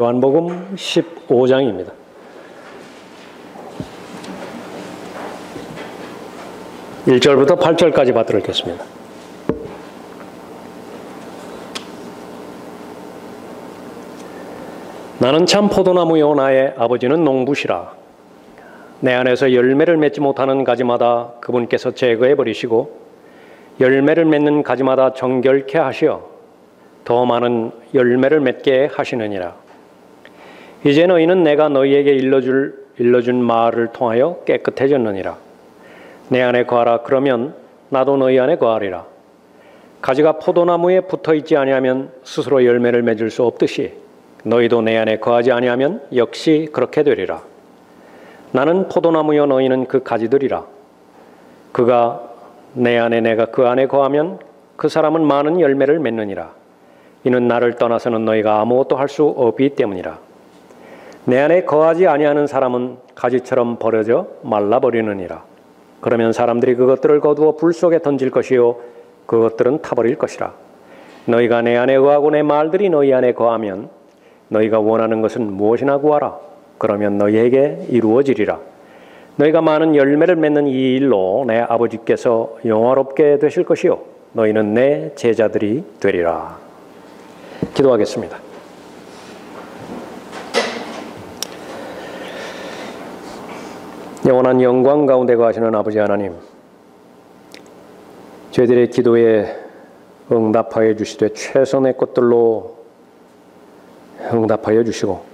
요한복음 15장입니다. (1절부터) (8절까지) 받들어 읽겠습니다. 나는 참 포도나무요 나의 아버지는 농부시라. 내 안에서 열매를 맺지 못하는 가지마다 그분께서 제거해 버리시고 열매를 맺는 가지마다 정결케 하시어 더 많은 열매를 맺게 하시느니라. 이제 너희는 내가 너희에게 일러준 말을 통하여 깨끗해졌느니라. 내 안에 거하라. 그러면 나도 너희 안에 거하리라. 가지가 포도나무에 붙어있지 아니하면 스스로 열매를 맺을 수 없듯이 너희도 내 안에 거하지 아니하면 역시 그렇게 되리라. 나는 포도나무요 너희는 그 가지들이라. 그가 내 안에 내가 그 안에 거하면 그 사람은 많은 열매를 맺느니라. 이는 나를 떠나서는 너희가 아무것도 할 수 없기 때문이라. 내 안에 거하지 아니하는 사람은 가지처럼 버려져 말라버리느니라. 그러면 사람들이 그것들을 거두어 불 속에 던질 것이요 그것들은 타버릴 것이라. 너희가 내 안에 거하고 내 말들이 너희 안에 거하면 너희가 원하는 것은 무엇이나 구하라. 그러면 너희에게 이루어지리라. 너희가 많은 열매를 맺는 이 일로 내 아버지께서 영화롭게 되실 것이요 너희는 내 제자들이 되리라. 기도하겠습니다. 영원한 영광 가운데 거하시는 아버지 하나님, 저희들의 기도에 응답하여 주시되 최선의 것들로 응답하여 주시고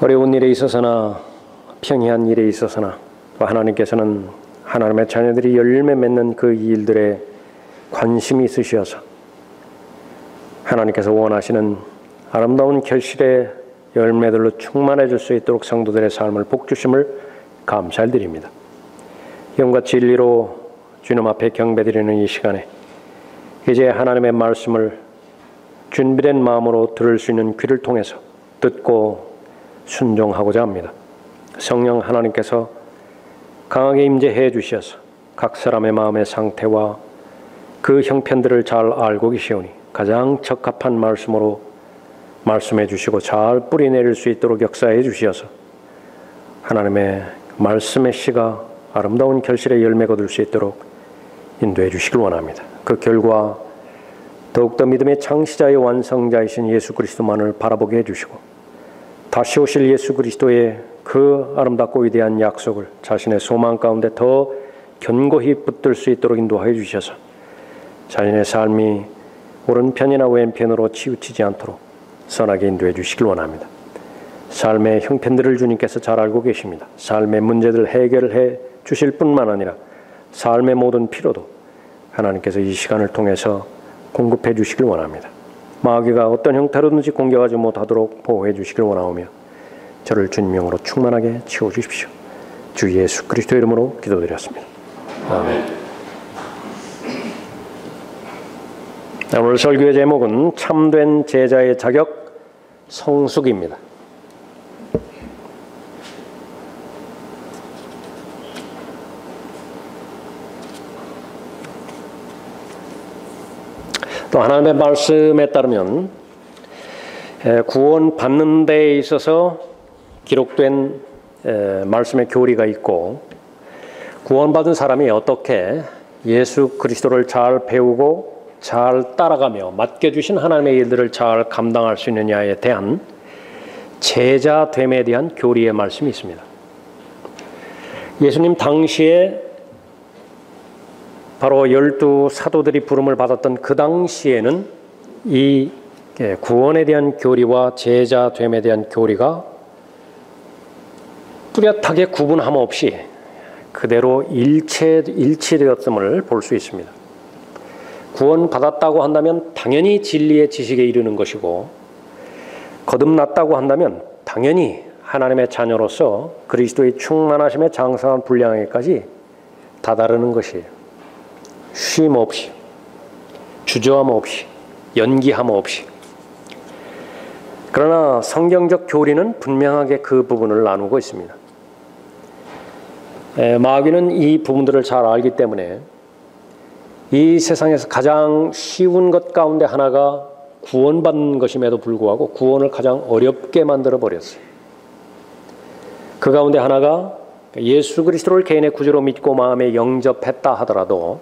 어려운 일에 있어서나 평이한 일에 있어서나 또 하나님께서는 하나님의 자녀들이 열매 맺는 그 일들에 관심이 있으셔서 하나님께서 원하시는 아름다운 결실의 열매들로 충만해질 수 있도록 성도들의 삶을 복주심을 감사드립니다. 영과 진리로 주님 앞에 경배드리는 이 시간에 이제 하나님의 말씀을 준비된 마음으로 들을 수 있는 귀를 통해서 듣고 순종하고자 합니다. 성령 하나님께서 강하게 임재해 주셔서 각 사람의 마음의 상태와 그 형편들을 잘 알고 계시오니 가장 적합한 말씀으로 말씀해 주시고 잘 뿌리 내릴 수 있도록 역사해 주셔서 하나님의 말씀의 씨가 아름다운 결실의 열매 거둘 수 있도록 인도해 주시길 원합니다. 그 결과 더욱더 믿음의 창시자의 완성자이신 예수 그리스도만을 바라보게 해주시고 다시 오실 예수 그리스도의 그 아름답고 위대한 약속을 자신의 소망 가운데 더 견고히 붙들 수 있도록 인도하여 주셔서 자신의 삶이 오른편이나 왼편으로 치우치지 않도록 선하게 인도해 주시길 원합니다. 삶의 형편들을 주님께서 잘 알고 계십니다. 삶의 문제들 해결해 주실 뿐만 아니라 삶의 모든 필요도 하나님께서 이 시간을 통해서 공급해 주시길 원합니다. 마귀가 어떤 형태로든지 공격하지 못하도록 보호해 주시길 원하오며 저를 주님명으로 충만하게 채워주십시오. 주 예수 그리스도 이름으로 기도드렸습니다. 아멘. 오늘 설교의 제목은 참된 제자의 자격 성숙입니다. 또 하나님의 말씀에 따르면 구원 받는 데에 있어서 기록된 말씀의 교리가 있고 구원받은 사람이 어떻게 예수 그리스도를 잘 배우고 잘 따라가며 맡겨주신 하나님의 일들을 잘 감당할 수 있느냐에 대한 제자됨에 대한 교리의 말씀이 있습니다. 예수님 당시에 바로 12 사도들이 부름을 받았던 그 당시에는 이 구원에 대한 교리와 제자됨에 대한 교리가 뚜렷하게 구분함 없이 그대로 일치되었음을 볼 수 있습니다. 구원받았다고 한다면 당연히 진리의 지식에 이르는 것이고 거듭났다고 한다면 당연히 하나님의 자녀로서 그리스도의 충만하심에 장성한 분량에까지 다다르는 것이에요. 쉼 없이, 주저함 없이, 연기함 없이. 그러나 성경적 교리는 분명하게 그 부분을 나누고 있습니다. 마귀는 이 부분들을 잘 알기 때문에 이 세상에서 가장 쉬운 것 가운데 하나가 구원받는 것임에도 불구하고 구원을 가장 어렵게 만들어 버렸어요. 그 가운데 하나가 예수 그리스도를 개인의 구주로 믿고 마음에 영접했다 하더라도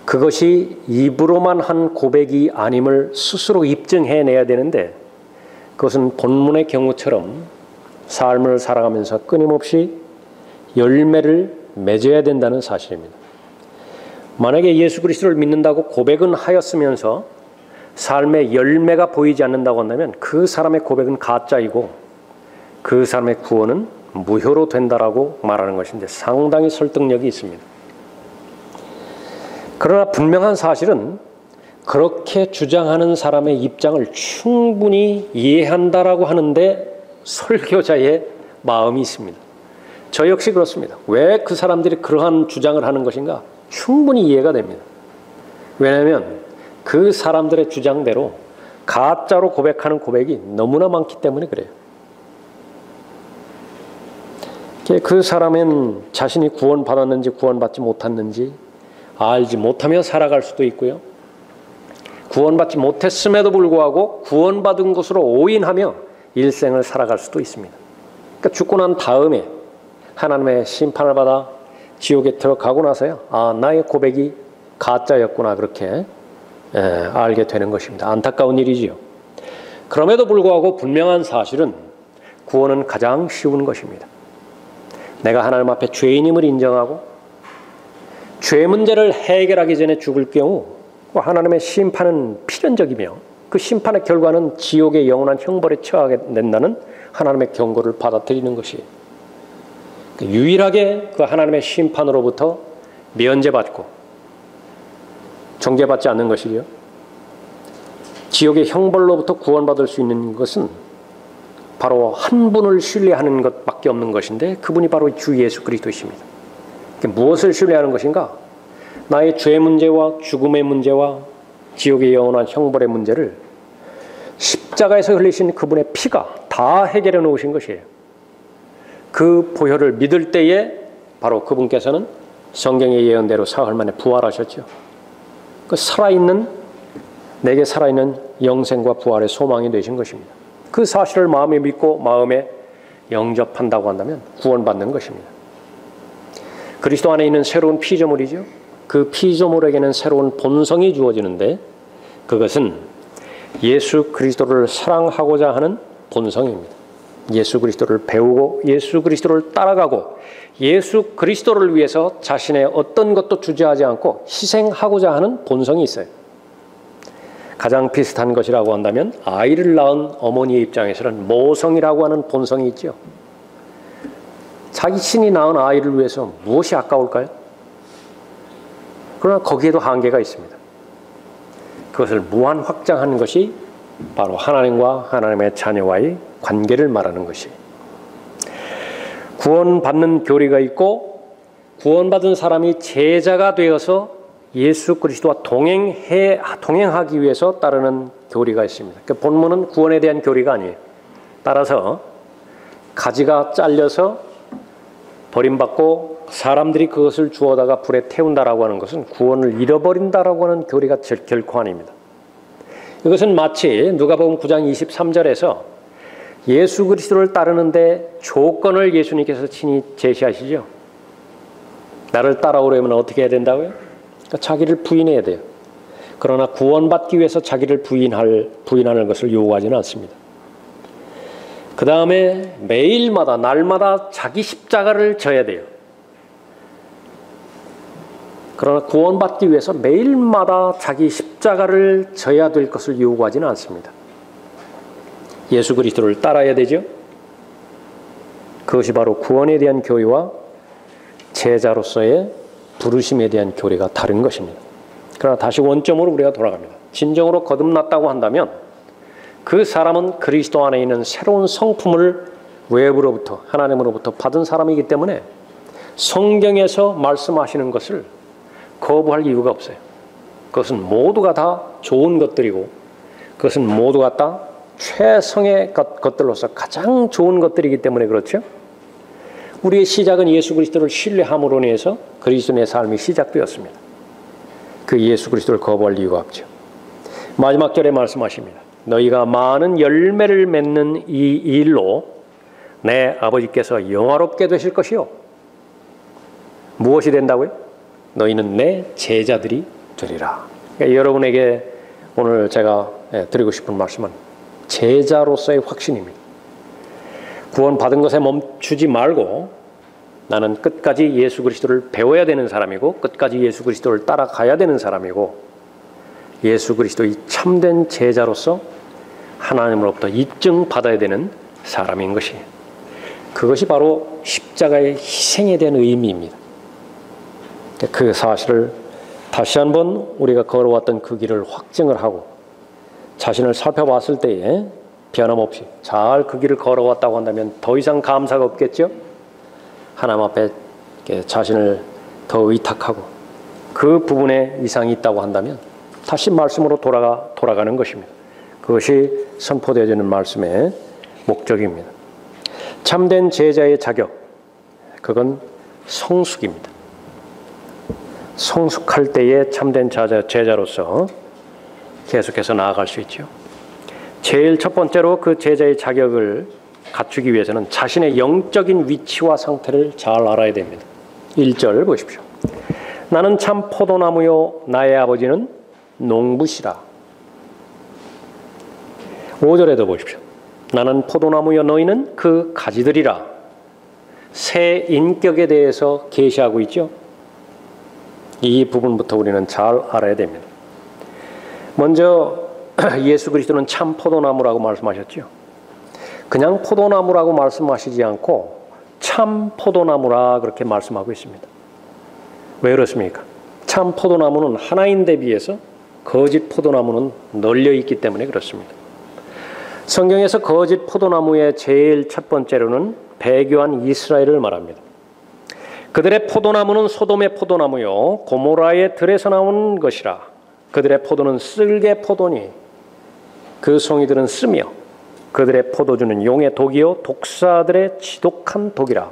그것이 입으로만 한 고백이 아님을 스스로 입증해내야 되는데 그것은 본문의 경우처럼 삶을 살아가면서 끊임없이 열매를 맺어야 된다는 사실입니다. 만약에 예수 그리스도를 믿는다고 고백은 하였으면서 삶의 열매가 보이지 않는다고 한다면 그 사람의 고백은 가짜이고 그 사람의 구원은 무효로 된다라고 말하는 것인데 상당히 설득력이 있습니다. 그러나 분명한 사실은 그렇게 주장하는 사람의 입장을 충분히 이해한다라고 하는데 설교자의 마음이 있습니다. 저 역시 그렇습니다. 왜 그 사람들이 그러한 주장을 하는 것인가? 충분히 이해가 됩니다. 왜냐하면 그 사람들의 주장대로 가짜로 고백하는 고백이 너무나 많기 때문에 그래요. 그 사람은 자신이 구원받았는지 구원받지 못했는지 알지 못하며 살아갈 수도 있고요. 구원받지 못했음에도 불구하고 구원받은 것으로 오인하며 일생을 살아갈 수도 있습니다. 그러니까 죽고 난 다음에 하나님의 심판을 받아 지옥에 들어가고 나서야 나의 고백이 가짜였구나 그렇게 알게 되는 것입니다. 안타까운 일이지요. 그럼에도 불구하고 분명한 사실은 구원은 가장 쉬운 것입니다. 내가 하나님 앞에 죄인임을 인정하고 죄 문제를 해결하기 전에 죽을 경우 하나님의 심판은 필연적이며 그 심판의 결과는 지옥의 영원한 형벌에 처하게 된다는 하나님의 경고를 받아들이는 것이에요. 유일하게 그 하나님의 심판으로부터 면제받고 정죄받지 않는 것이요. 지옥의 형벌로부터 구원받을 수 있는 것은 바로 한 분을 신뢰하는 것밖에 없는 것인데 그분이 바로 주 예수 그리스도이십니다. 무엇을 신뢰하는 것인가? 나의 죄 문제와 죽음의 문제와 지옥의 영원한 형벌의 문제를 십자가에서 흘리신 그분의 피가 다 해결해 놓으신 것이에요. 그 보혈을 믿을 때에 바로 그분께서는 성경의 예언대로 사흘 만에 부활하셨죠. 그 내게 살아있는 영생과 부활의 소망이 되신 것입니다. 그 사실을 마음에 믿고 마음에 영접한다고 한다면 구원받는 것입니다. 그리스도 안에 있는 새로운 피조물이죠. 그 피조물에게는 새로운 본성이 주어지는데 그것은 예수 그리스도를 사랑하고자 하는 본성입니다. 예수 그리스도를 배우고 예수 그리스도를 따라가고 예수 그리스도를 위해서 자신의 어떤 것도 주저하지 않고 희생하고자 하는 본성이 있어요. 가장 비슷한 것이라고 한다면 아이를 낳은 어머니의 입장에서는 모성이라고 하는 본성이 있죠. 자신이 낳은 아이를 위해서 무엇이 아까울까요? 그러나 거기에도 한계가 있습니다. 그것을 무한 확장하는 것이 바로 하나님과 하나님의 자녀와의 관계를 말하는 것이. 구원받는 교리가 있고 구원받은 사람이 제자가 되어서 예수 그리스도와 동행하기 위해서 따르는 교리가 있습니다. 그러니까 본문은 구원에 대한 교리가 아니에요. 따라서 가지가 잘려서 버림받고 사람들이 그것을 주워다가 불에 태운다라고 하는 것은 구원을 잃어버린다라고 하는 교리가 결코 아닙니다. 이것은 마치 누가복음 9장 23절에서 예수 그리스도를 따르는데 조건을 예수님께서 친히 제시하시죠. 나를 따라오려면 어떻게 해야 된다고요? 그러니까 자기를 부인해야 돼요. 그러나 구원받기 위해서 자기를 부인하는 것을 요구하지는 않습니다. 그 다음에 매일마다 날마다 자기 십자가를 져야 돼요. 그러나 구원받기 위해서 매일마다 자기 십자가를 져야 될 것을 요구하지는 않습니다. 예수 그리스도를 따라야 되죠. 그것이 바로 구원에 대한 교리와 제자로서의 부르심에 대한 교리가 다른 것입니다. 그러나 다시 원점으로 우리가 돌아갑니다. 진정으로 거듭났다고 한다면 그 사람은 그리스도 안에 있는 새로운 성품을 외부로부터 하나님으로부터 받은 사람이기 때문에 성경에서 말씀하시는 것을 거부할 이유가 없어요. 그것은 모두가 다 좋은 것들이고 그것은 모두가 다 최성의 것들로서 가장 좋은 것들이기 때문에 그렇죠. 우리의 시작은 예수 그리스도를 신뢰함으로 인해서 그리스도의 삶이 시작되었습니다. 그 예수 그리스도를 거부할 이유가 없죠. 마지막 절에 말씀하십니다. 너희가 많은 열매를 맺는 이 일로 내 아버지께서 영화롭게 되실 것이요. 무엇이 된다고요? 너희는 내 제자들이 되리라. 그러니까 여러분에게 오늘 제가 드리고 싶은 말씀은 제자로서의 확신입니다. 구원받은 것에 멈추지 말고 나는 끝까지 예수 그리스도를 배워야 되는 사람이고 끝까지 예수 그리스도를 따라가야 되는 사람이고 예수 그리스도의 참된 제자로서 하나님으로부터 입증받아야 되는 사람인 것이, 그것이 바로 십자가의 희생에 대한 의미입니다. 그 사실을 다시 한번 우리가 걸어왔던 그 길을 확증을 하고 자신을 살펴봤을 때에 변함없이 잘 그 길을 걸어왔다고 한다면 더 이상 감사가 없겠죠? 하나님 앞에 자신을 더 의탁하고 그 부분에 이상이 있다고 한다면 다시 말씀으로 돌아가는 것입니다. 그것이 선포되어지는 말씀의 목적입니다. 참된 제자의 자격, 그건 성숙입니다. 성숙할 때에 참된 제자로서 계속해서 나아갈 수 있죠. 제일 첫 번째로 그 제자의 자격을 갖추기 위해서는 자신의 영적인 위치와 상태를 잘 알아야 됩니다. 1절 보십시오. 나는 참 포도나무요 나의 아버지는 농부시라. 5절에도 보십시오. 나는 포도나무요 너희는 그 가지들이라. 새 인격에 대해서 계시하고 있죠. 이 부분부터 우리는 잘 알아야 됩니다. 먼저 예수 그리스도는 참 포도나무라고 말씀하셨죠. 그냥 포도나무라고 말씀하시지 않고 참 포도나무라 그렇게 말씀하고 있습니다. 왜 그렇습니까? 참 포도나무는 하나인데 비해서 거짓 포도나무는 널려 있기 때문에 그렇습니다. 성경에서 거짓 포도나무의 제일 첫 번째로는 배교한 이스라엘을 말합니다. 그들의 포도나무는 소돔의 포도나무요 고모라의 들에서 나온 것이라. 그들의 포도는 쓸개 포도니 그 송이들은 쓰며 그들의 포도주는 용의 독이요 독사들의 지독한 독이라.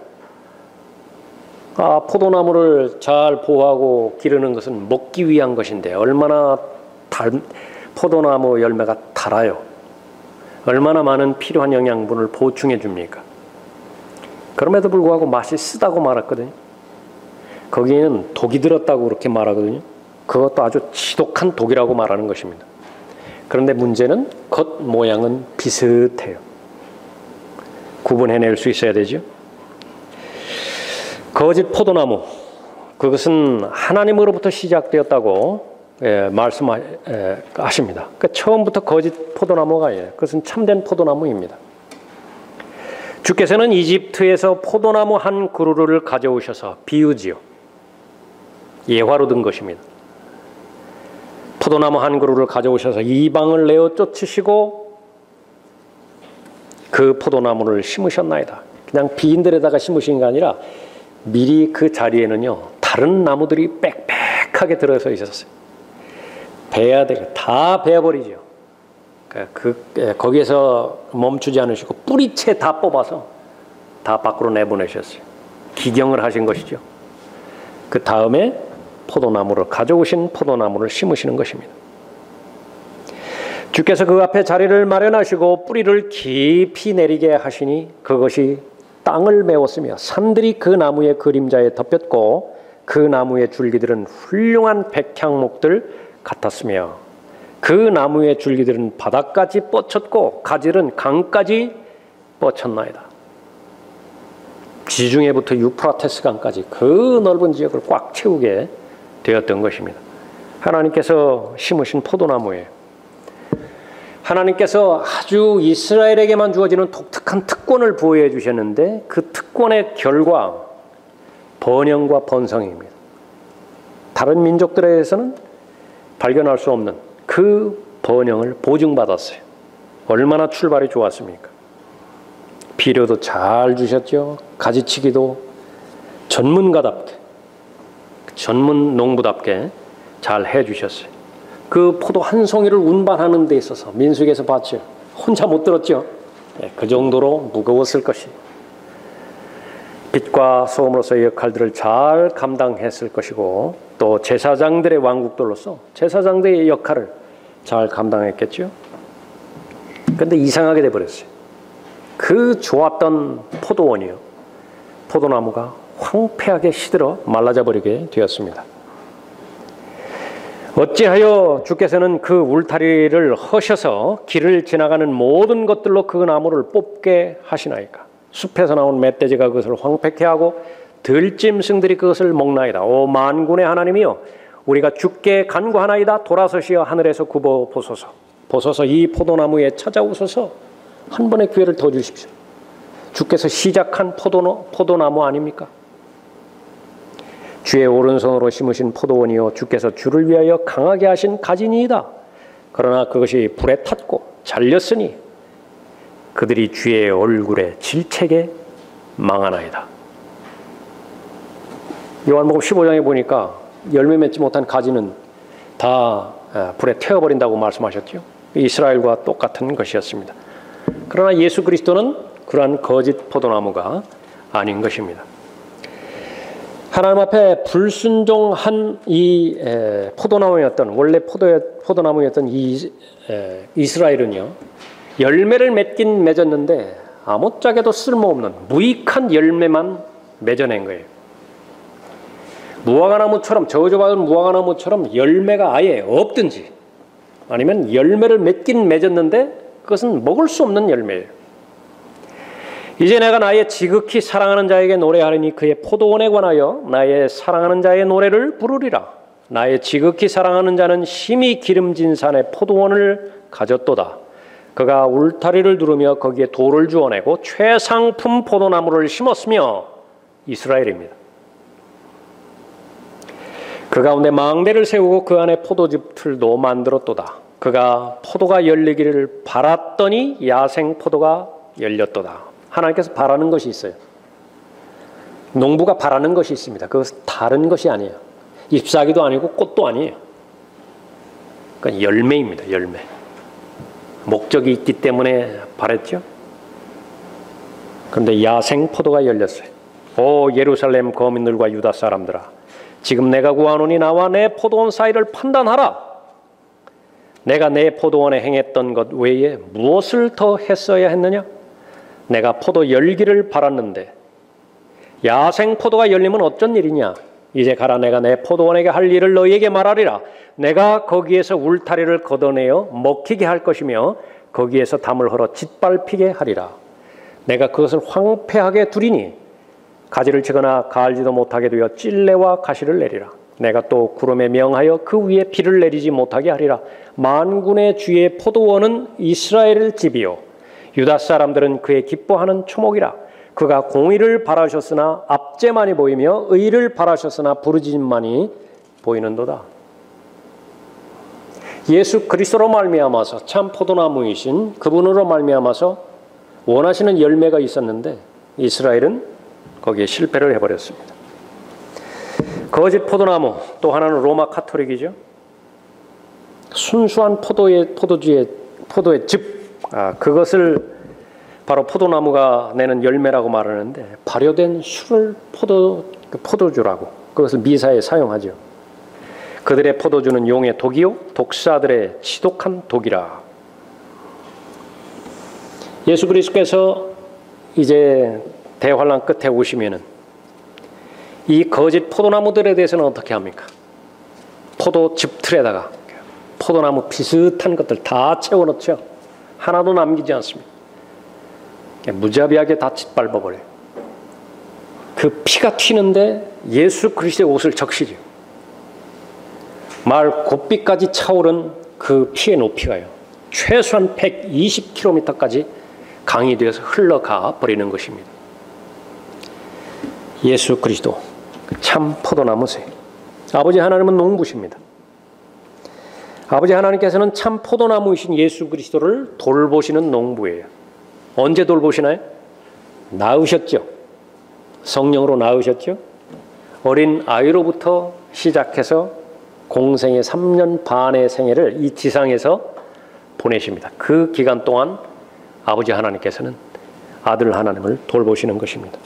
포도나무를 잘 보호하고 기르는 것은 먹기 위한 것인데 얼마나 포도나무 열매가 달아요. 얼마나 많은 필요한 영양분을 보충해 줍니까? 그럼에도 불구하고 맛이 쓰다고 말했거든요. 거기에는 독이 들었다고 그렇게 말하거든요. 그것도 아주 지독한 독이라고 말하는 것입니다. 그런데 문제는 겉 모양은 비슷해요. 구분해낼 수 있어야 되죠. 거짓 포도나무, 그것은 하나님으로부터 시작되었다고 말씀하십니다. 그러니까 처음부터 거짓 포도나무가 아니에요. 그것은 참된 포도나무입니다. 주께서는 이집트에서 포도나무 한 그루를 가져오셔서 비유지요. 예화로 든 것입니다. 포도나무 한 그루를 가져오셔서 이방을 내어 쫓으시고 그 포도나무를 심으셨나이다. 그냥 비인들에다가 심으신 게 아니라 미리 그 자리에는요 다른 나무들이 빽빽하게 들어서 있었어요. 베야 되고 다 베어버리죠. 거기에서 멈추지 않으시고 뿌리채 다 뽑아서 다 밖으로 내보내셨어요. 기경을 하신 것이죠. 그 다음에 포도나무를 가져오신 포도나무를 심으시는 것입니다. 주께서 그 앞에 자리를 마련하시고 뿌리를 깊이 내리게 하시니 그것이 땅을 메웠으며 산들이 그 나무의 그림자에 덮였고 그 나무의 줄기들은 훌륭한 백향목들 같았으며 그 나무의 줄기들은 바닥까지 뻗쳤고 가지는 강까지 뻗쳤나이다. 지중해부터 유프라테스 강까지 그 넓은 지역을 꽉 채우게 되었던 것입니다. 하나님께서 심으신 포도나무예요. 하나님께서 아주 이스라엘에게만 주어지는 독특한 특권을 부여해 주셨는데 그 특권의 결과 번영과 번성입니다. 다른 민족들에서는 발견할 수 없는 그 번영을 보증받았어요. 얼마나 출발이 좋았습니까? 비료도 잘 주셨죠. 가지치기도 전문가답게, 전문 농부답게 잘 해주셨어요. 그 포도 한 송이를 운반하는 데 있어서 민수기에서 봤죠. 혼자 못 들었죠. 그 정도로 무거웠을 것이. 빛과 소금으로서의 역할들을 잘 감당했을 것이고 또 제사장들의 왕국들로서 제사장들의 역할을 잘 감당했겠죠. 그런데 이상하게 돼버렸어요. 그 좋았던 포도원이요, 포도나무가 황폐하게 시들어 말라져 버리게 되었습니다. 어찌하여 주께서는 그 울타리를 허셔서 길을 지나가는 모든 것들로 그 나무를 뽑게 하시나이까? 숲에서 나온 멧돼지가 그것을 황폐케 하고 들짐승들이 그것을 먹나이다. 오 만군의 하나님이여, 우리가 주께 간구하나이다. 돌아서시어 하늘에서 굽어 보소서. 보소서 이 포도나무에 찾아오소서. 한 번의 기회를 더 주십시오. 주께서 시작한 포도나무 아닙니까? 주의 오른손으로 심으신 포도원이요, 주께서 주를 위하여 강하게 하신 가지니이다. 그러나 그것이 불에 탔고 잘렸으니 그들이 주의 얼굴에 질책에 망하나이다. 요한복음 15장에 보니까 열매 맺지 못한 가지는 다 불에 태워버린다고 말씀하셨죠. 이스라엘과 똑같은 것이었습니다. 그러나 예수 그리스도는 그러한 거짓 포도나무가 아닌 것입니다. 하나님 앞에 불순종한 이 포도나무였던, 원래 포도나무였던 이 이스라엘은요, 열매를 맺긴 맺었는데 아무짝에도 쓸모없는 무익한 열매만 맺어낸 거예요. 무화과나무처럼, 저주받은 무화과나무처럼 열매가 아예 없든지, 아니면 열매를 맺긴 맺었는데 그것은 먹을 수 없는 열매예요. 이제 내가 나의 지극히 사랑하는 자에게 노래하리니 그의 포도원에 관하여 나의 사랑하는 자의 노래를 부르리라. 나의 지극히 사랑하는 자는 심히 기름진 산에 포도원을 가졌도다. 그가 울타리를 두르며 거기에 돌을 주워내고 최상품 포도나무를 심었으며, 이스라엘입니다. 그 가운데 망대를 세우고 그 안에 포도즙 틀도 만들었도다. 그가 포도가 열리기를 바랐더니 야생 포도가 열렸도다. 하나님께서 바라는 것이 있어요. 농부가 바라는 것이 있습니다. 그것은 다른 것이 아니에요. 잎사귀도 아니고 꽃도 아니에요. 그러니까 열매입니다. 열매. 목적이 있기 때문에 바랬죠. 그런데 야생 포도가 열렸어요. 오 예루살렘 거민들과 유다 사람들아, 지금 내가 구하노니 나와 내 포도원 사이를 판단하라. 내가 내 포도원에 행했던 것 외에 무엇을 더 했어야 했느냐? 내가 포도 열기를 바랐는데 야생 포도가 열리면 어쩐 일이냐? 이제 가라. 내가 내 포도원에게 할 일을 너희에게 말하리라. 내가 거기에서 울타리를 걷어내어 먹히게 할 것이며 거기에서 담을 헐어 짓밟히게 하리라. 내가 그것을 황폐하게 두리니 가지를 치거나 갈지도 못하게 되어 찔레와 가시를 내리라. 내가 또 구름에 명하여 그 위에 비를 내리지 못하게 하리라. 만군의 주의 포도원은 이스라엘 집이요, 유다 사람들은 그의 기뻐하는 초목이라. 그가 공의를 바라셨으나 압제만이 보이며 의를 바라셨으나 부르짖음만이 보이는도다. 예수 그리스도로 말미암아서 참 포도나무이신 그분으로 말미암아서 원하시는 열매가 있었는데 이스라엘은 거기에 실패를 해버렸습니다. 거짓 포도나무, 또 하나는 로마 카톨릭이죠. 순수한 포도의 즙, 그것을 바로 포도나무가 내는 열매라고 말하는데 발효된 술을 포도주라고 그것을 미사에 사용하죠. 그들의 포도주는 용의 독이요 독사들의 지독한 독이라. 예수 그리스도께서 이제 대환란 끝에 오시면은 이 거짓 포도나무들에 대해서는 어떻게 합니까? 포도즙 틀에다가 포도나무 비슷한 것들 다 채워넣죠. 하나도 남기지 않습니다. 무자비하게 다 짓밟아버려요. 그 피가 튀는데 예수 그리스도의 옷을 적시죠. 마을 곱비까지 차오른 그 피의 높이가요, 최소한 120km까지 강이 되어서 흘러가 버리는 것입니다. 예수 그리스도 참 포도나무세요. 아버지 하나님은 농부십니다. 아버지 하나님께서는 참 포도나무이신 예수 그리스도를 돌보시는 농부예요. 언제 돌보시나요? 낳으셨죠. 성령으로 낳으셨죠. 어린 아이로부터 시작해서 공생의 3년 반의 생애를 이 지상에서 보내십니다. 그 기간 동안 아버지 하나님께서는 아들 하나님을 돌보시는 것입니다.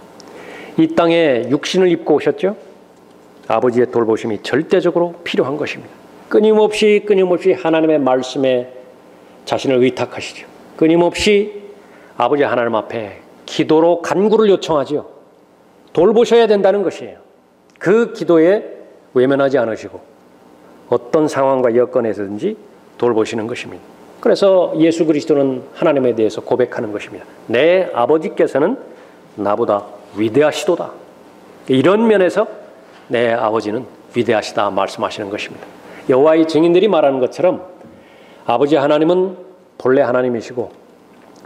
이 땅에 육신을 입고 오셨죠. 아버지의 돌보심이 절대적으로 필요한 것입니다. 끊임없이 하나님의 말씀에 자신을 의탁하시죠. 끊임없이 아버지 하나님 앞에 기도로 간구를 요청하지요. 돌보셔야 된다는 것이에요. 그 기도에 외면하지 않으시고 어떤 상황과 여건에서든지 돌보시는 것입니다. 그래서 예수 그리스도는 하나님에 대해서 고백하는 것입니다. 내 아버지께서는 나보다 위대하시도다. 이런 면에서 내 아버지는 위대하시다 말씀하시는 것입니다. 여호와의 증인들이 말하는 것처럼 아버지 하나님은 본래 하나님이시고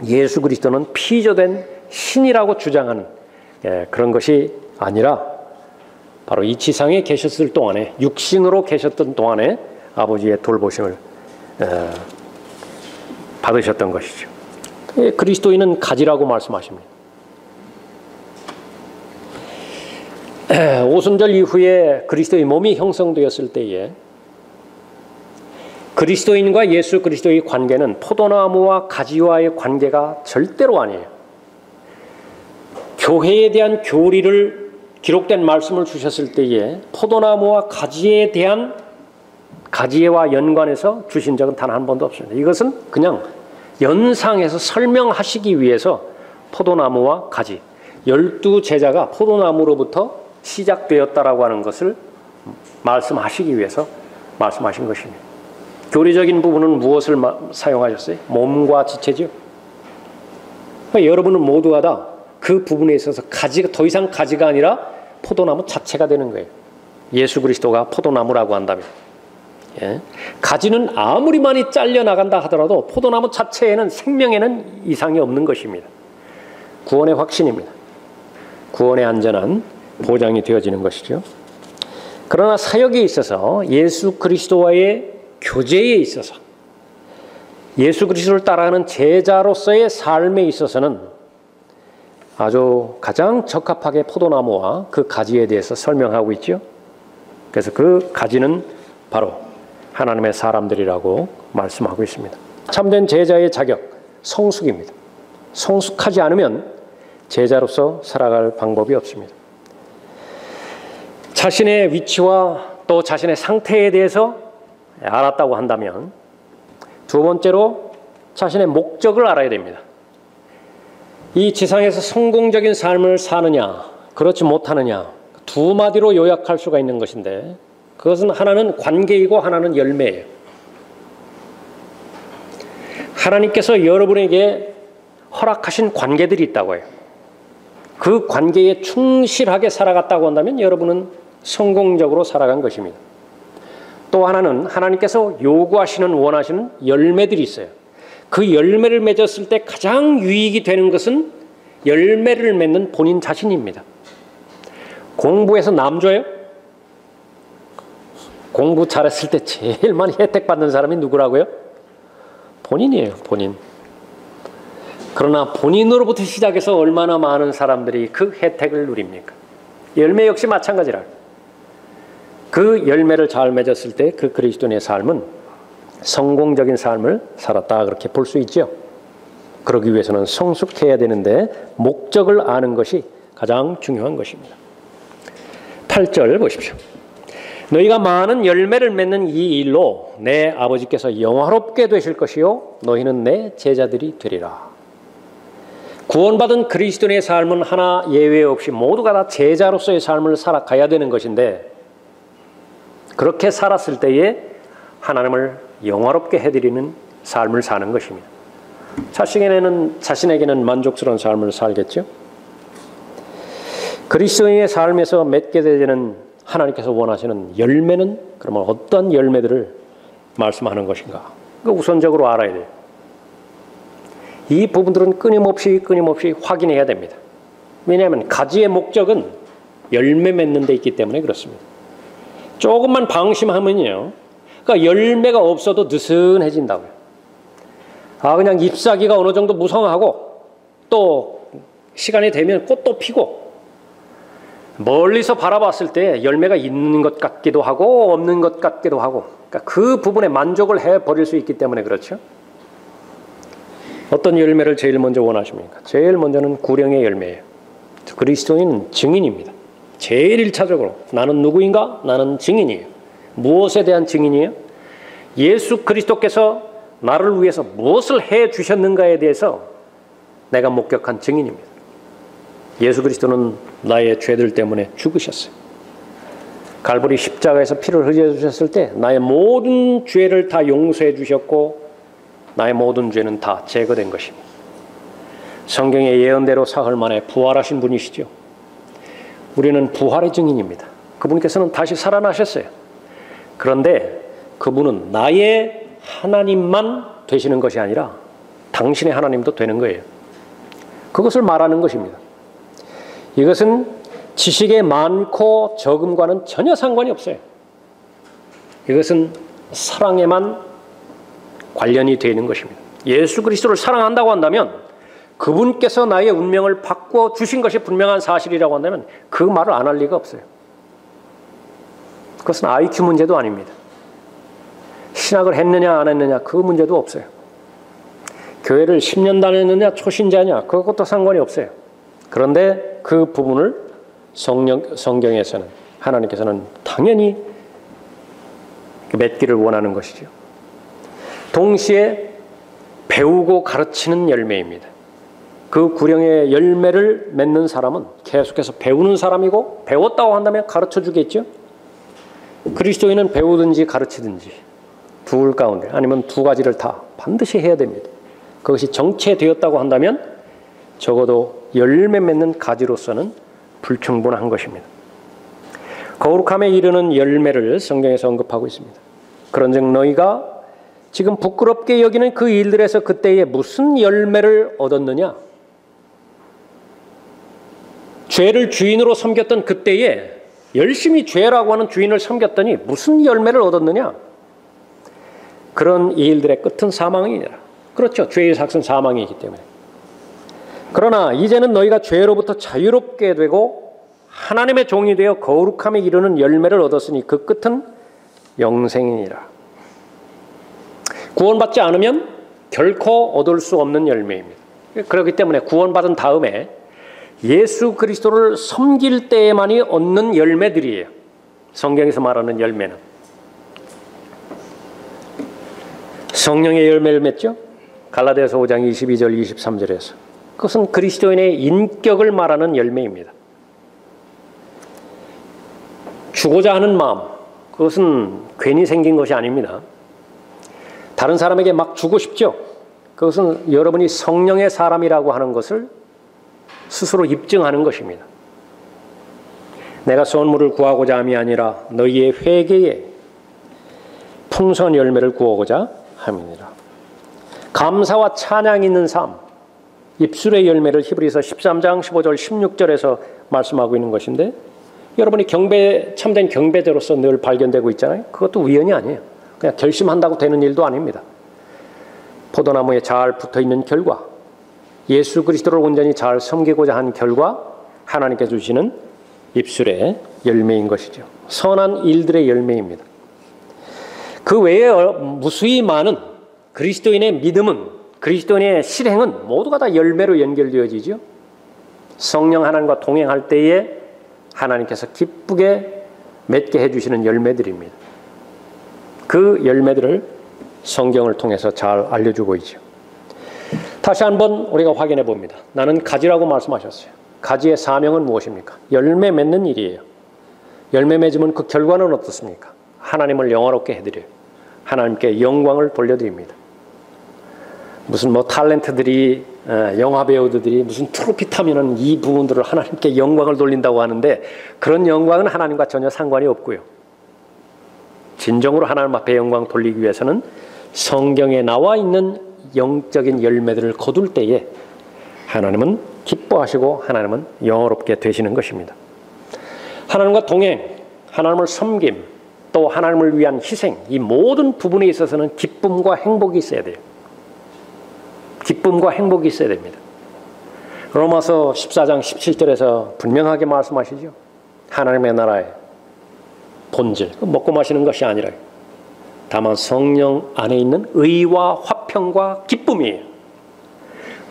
예수 그리스도는 피조된 신이라고 주장하는 그런 것이 아니라 바로 이 지상에 계셨을 동안에 육신으로 계셨던 동안에 아버지의 돌보심을 받으셨던 것이죠. 그리스도인은 가지라고 말씀하십니다. 오순절 이후에 그리스도의 몸이 형성되었을 때에 그리스도인과 예수 그리스도의 관계는 포도나무와 가지와의 관계가 절대로 아니에요. 교회에 대한 교리를 기록된 말씀을 주셨을 때에 포도나무와 가지에 대한 가지와 연관해서 주신 적은 단 한 번도 없습니다. 이것은 그냥 연상해서 설명하시기 위해서 포도나무와 가지, 12제자가 포도나무로부터 시작되었다라고 하는 것을 말씀하시기 위해서 말씀하신 것입니다. 교리적인 부분은 무엇을 사용하셨어요? 몸과 지체죠. 그러니까 여러분은 모두가 다 그 부분에 있어서 가지가 더 이상 가지가 아니라 포도나무 자체가 되는 거예요. 예수 그리스도가 포도나무라고 한다면. 예. 가지는 아무리 많이 잘려나간다 하더라도 포도나무 자체에는 생명에는 이상이 없는 것입니다. 구원의 확신입니다. 구원의 안전한 보장이 되어지는 것이죠. 그러나 사역에 있어서 예수 그리스도와의 교제에 있어서 예수 그리스도를 따라가는 제자로서의 삶에 있어서는 아주 가장 적합하게 포도나무와 그 가지에 대해서 설명하고 있죠. 그래서 그 가지는 바로 하나님의 사람들이라고 말씀하고 있습니다. 참된 제자의 자격, 성숙입니다. 성숙하지 않으면 제자로서 살아갈 방법이 없습니다. 자신의 위치와 또 자신의 상태에 대해서 알았다고 한다면 두 번째로 자신의 목적을 알아야 됩니다. 이 지상에서 성공적인 삶을 사느냐 그렇지 못하느냐 두 마디로 요약할 수가 있는 것인데 그것은 하나는 관계이고 하나는 열매예요. 하나님께서 여러분에게 허락하신 관계들이 있다고 해요. 그 관계에 충실하게 살아갔다고 한다면 여러분은 성공적으로 살아간 것입니다. 또 하나는 하나님께서 요구하시는 원하시는 열매들이 있어요. 그 열매를 맺었을 때 가장 유익이 되는 것은 열매를 맺는 본인 자신입니다. 공부해서 남 줘요? 공부 잘했을 때 제일 많이 혜택 받는 사람이 누구라고요? 본인이에요, 본인. 그러나 본인으로부터 시작해서 얼마나 많은 사람들이 그 혜택을 누립니까? 열매 역시 마찬가지라. 그 열매를 잘 맺었을 때 그 그리스도인의 삶은 성공적인 삶을 살았다 그렇게 볼 수 있죠. 그러기 위해서는 성숙해야 되는데 목적을 아는 것이 가장 중요한 것입니다. 8절 보십시오. 너희가 많은 열매를 맺는 이 일로 내 아버지께서 영화롭게 되실 것이요 너희는 내 제자들이 되리라. 구원받은 그리스도인의 삶은 하나 예외 없이 모두가 다 제자로서의 삶을 살아가야 되는 것인데 그렇게 살았을 때에 하나님을 영화롭게 해드리는 삶을 사는 것입니다. 자신에게는 만족스러운 삶을 살겠죠. 그리스도인의 삶에서 맺게 되는 하나님께서 원하시는 열매는 그러면 어떤 열매들을 말씀하는 것인가? 우선적으로 알아야 돼요. 이 부분들은 끊임없이 확인해야 됩니다. 왜냐하면 가지의 목적은 열매 맺는 데 있기 때문에 그렇습니다. 조금만 방심하면요. 그러니까 열매가 없어도 느슨해진다고요. 그냥 잎사귀가 어느 정도 무성하고 또 시간이 되면 꽃도 피고 멀리서 바라봤을 때 열매가 있는 것 같기도 하고 없는 것 같기도 하고 그러니까 그 부분에 만족을 해버릴 수 있기 때문에 그렇죠. 어떤 열매를 제일 먼저 원하십니까? 제일 먼저는 구령의 열매예요. 그리스도인은 증인입니다. 제일 1차적으로 나는 누구인가? 나는 증인이에요. 무엇에 대한 증인이에요? 예수 그리스도께서 나를 위해서 무엇을 해 주셨는가에 대해서 내가 목격한 증인입니다. 예수 그리스도는 나의 죄들 때문에 죽으셨어요. 갈보리 십자가에서 피를 흘려 주셨을 때 나의 모든 죄를 다 용서해 주셨고 나의 모든 죄는 다 제거된 것입니다. 성경의 예언대로 사흘 만에 부활하신 분이시죠. 우리는 부활의 증인입니다. 그분께서는 다시 살아나셨어요. 그런데 그분은 나의 하나님만 되시는 것이 아니라 당신의 하나님도 되는 거예요. 그것을 말하는 것입니다. 이것은 지식의 많고 적음과는 전혀 상관이 없어요. 이것은 사랑에만 관련이 되어 있는 것입니다. 예수 그리스도를 사랑한다고 한다면 그분께서 나의 운명을 바꿔 주신 것이 분명한 사실이라고 한다면 그 말을 안 할 리가 없어요. 그것은 IQ 문제도 아닙니다. 신학을 했느냐 안 했느냐 그 문제도 없어요. 교회를 10년 다녔느냐 초신자냐 그것도 상관이 없어요. 그런데 그 부분을 성경에서는 하나님께서는 당연히 맺기를 원하는 것이죠. 동시에 배우고 가르치는 열매입니다. 그 구령의 열매를 맺는 사람은 계속해서 배우는 사람이고 배웠다고 한다면 가르쳐 주겠죠. 그리스도인은 배우든지 가르치든지 둘 가운데 아니면 두 가지를 다 반드시 해야 됩니다. 그것이 정체되었다고 한다면 적어도 열매 맺는 가지로서는 불충분한 것입니다. 거룩함에 이르는 열매를 성경에서 언급하고 있습니다. 그런즉 너희가 지금 부끄럽게 여기는 그 일들에서 그때에 무슨 열매를 얻었느냐? 죄를 주인으로 섬겼던 그때에 열심히 죄라고 하는 주인을 섬겼더니 무슨 열매를 얻었느냐? 그런 이 일들의 끝은 사망이니라. 그렇죠. 죄의 삭은 사망이기 때문에. 그러나 이제는 너희가 죄로부터 자유롭게 되고 하나님의 종이 되어 거룩함에 이르는 열매를 얻었으니 그 끝은 영생이니라. 구원받지 않으면 결코 얻을 수 없는 열매입니다. 그렇기 때문에 구원받은 다음에 예수 그리스도를 섬길 때에만이 얻는 열매들이에요. 성경에서 말하는 열매는. 성령의 열매를 맺죠. 갈라디아서 5장 22절 23절에서. 그것은 그리스도인의 인격을 말하는 열매입니다. 주고자 하는 마음, 그것은 괜히 생긴 것이 아닙니다. 다른 사람에게 막 주고 싶죠. 그것은 여러분이 성령의 사람이라고 하는 것을 스스로 입증하는 것입니다. 내가 선물을 구하고자 함이 아니라 너희의 회개에 풍성한 열매를 구하고자 함이니라. 감사와 찬양 있는 삶, 입술의 열매를 히브리서 13장 15절 16절에서 말씀하고 있는 것인데 여러분이 참된 경배자로서 늘 발견되고 있잖아요. 그것도 우연이 아니에요. 그냥 결심한다고 되는 일도 아닙니다. 포도나무에 잘 붙어있는 결과, 예수 그리스도를 온전히 잘 섬기고자 한 결과 하나님께 주시는 입술의 열매인 것이죠. 선한 일들의 열매입니다. 그 외에 무수히 많은 그리스도인의 믿음은, 그리스도인의 실행은 모두가 다 열매로 연결되어지죠. 성령 하나님과 동행할 때에 하나님께서 기쁘게 맺게 해주시는 열매들입니다. 그 열매들을 성경을 통해서 잘 알려주고 있죠. 다시 한번 우리가 확인해 봅니다. 나는 가지라고 말씀하셨어요. 가지의 사명은 무엇입니까? 열매 맺는 일이에요. 열매 맺으면 그 결과는 어떻습니까? 하나님을 영화롭게 해드려요. 하나님께 영광을 돌려드립니다. 무슨 탤런트들이, 영화 배우들이 무슨 트로피 타면은 이 부분들을 하나님께 영광을 돌린다고 하는데 그런 영광은 하나님과 전혀 상관이 없고요. 진정으로 하나님 앞에 영광 돌리기 위해서는 성경에 나와 있는 영적인 열매들을 거둘 때에 하나님은 기뻐하시고 하나님은 영화롭게 되시는 것입니다. 하나님과 동행, 하나님을 섬김, 또 하나님을 위한 희생, 이 모든 부분에 있어서는 기쁨과 행복이 있어야 돼요. 기쁨과 행복이 있어야 됩니다. 로마서 14장 17절에서 분명하게 말씀하시죠. 하나님의 나라의 본질, 먹고 마시는 것이 아니라 다만 성령 안에 있는 의와 화평과 기쁨이에요.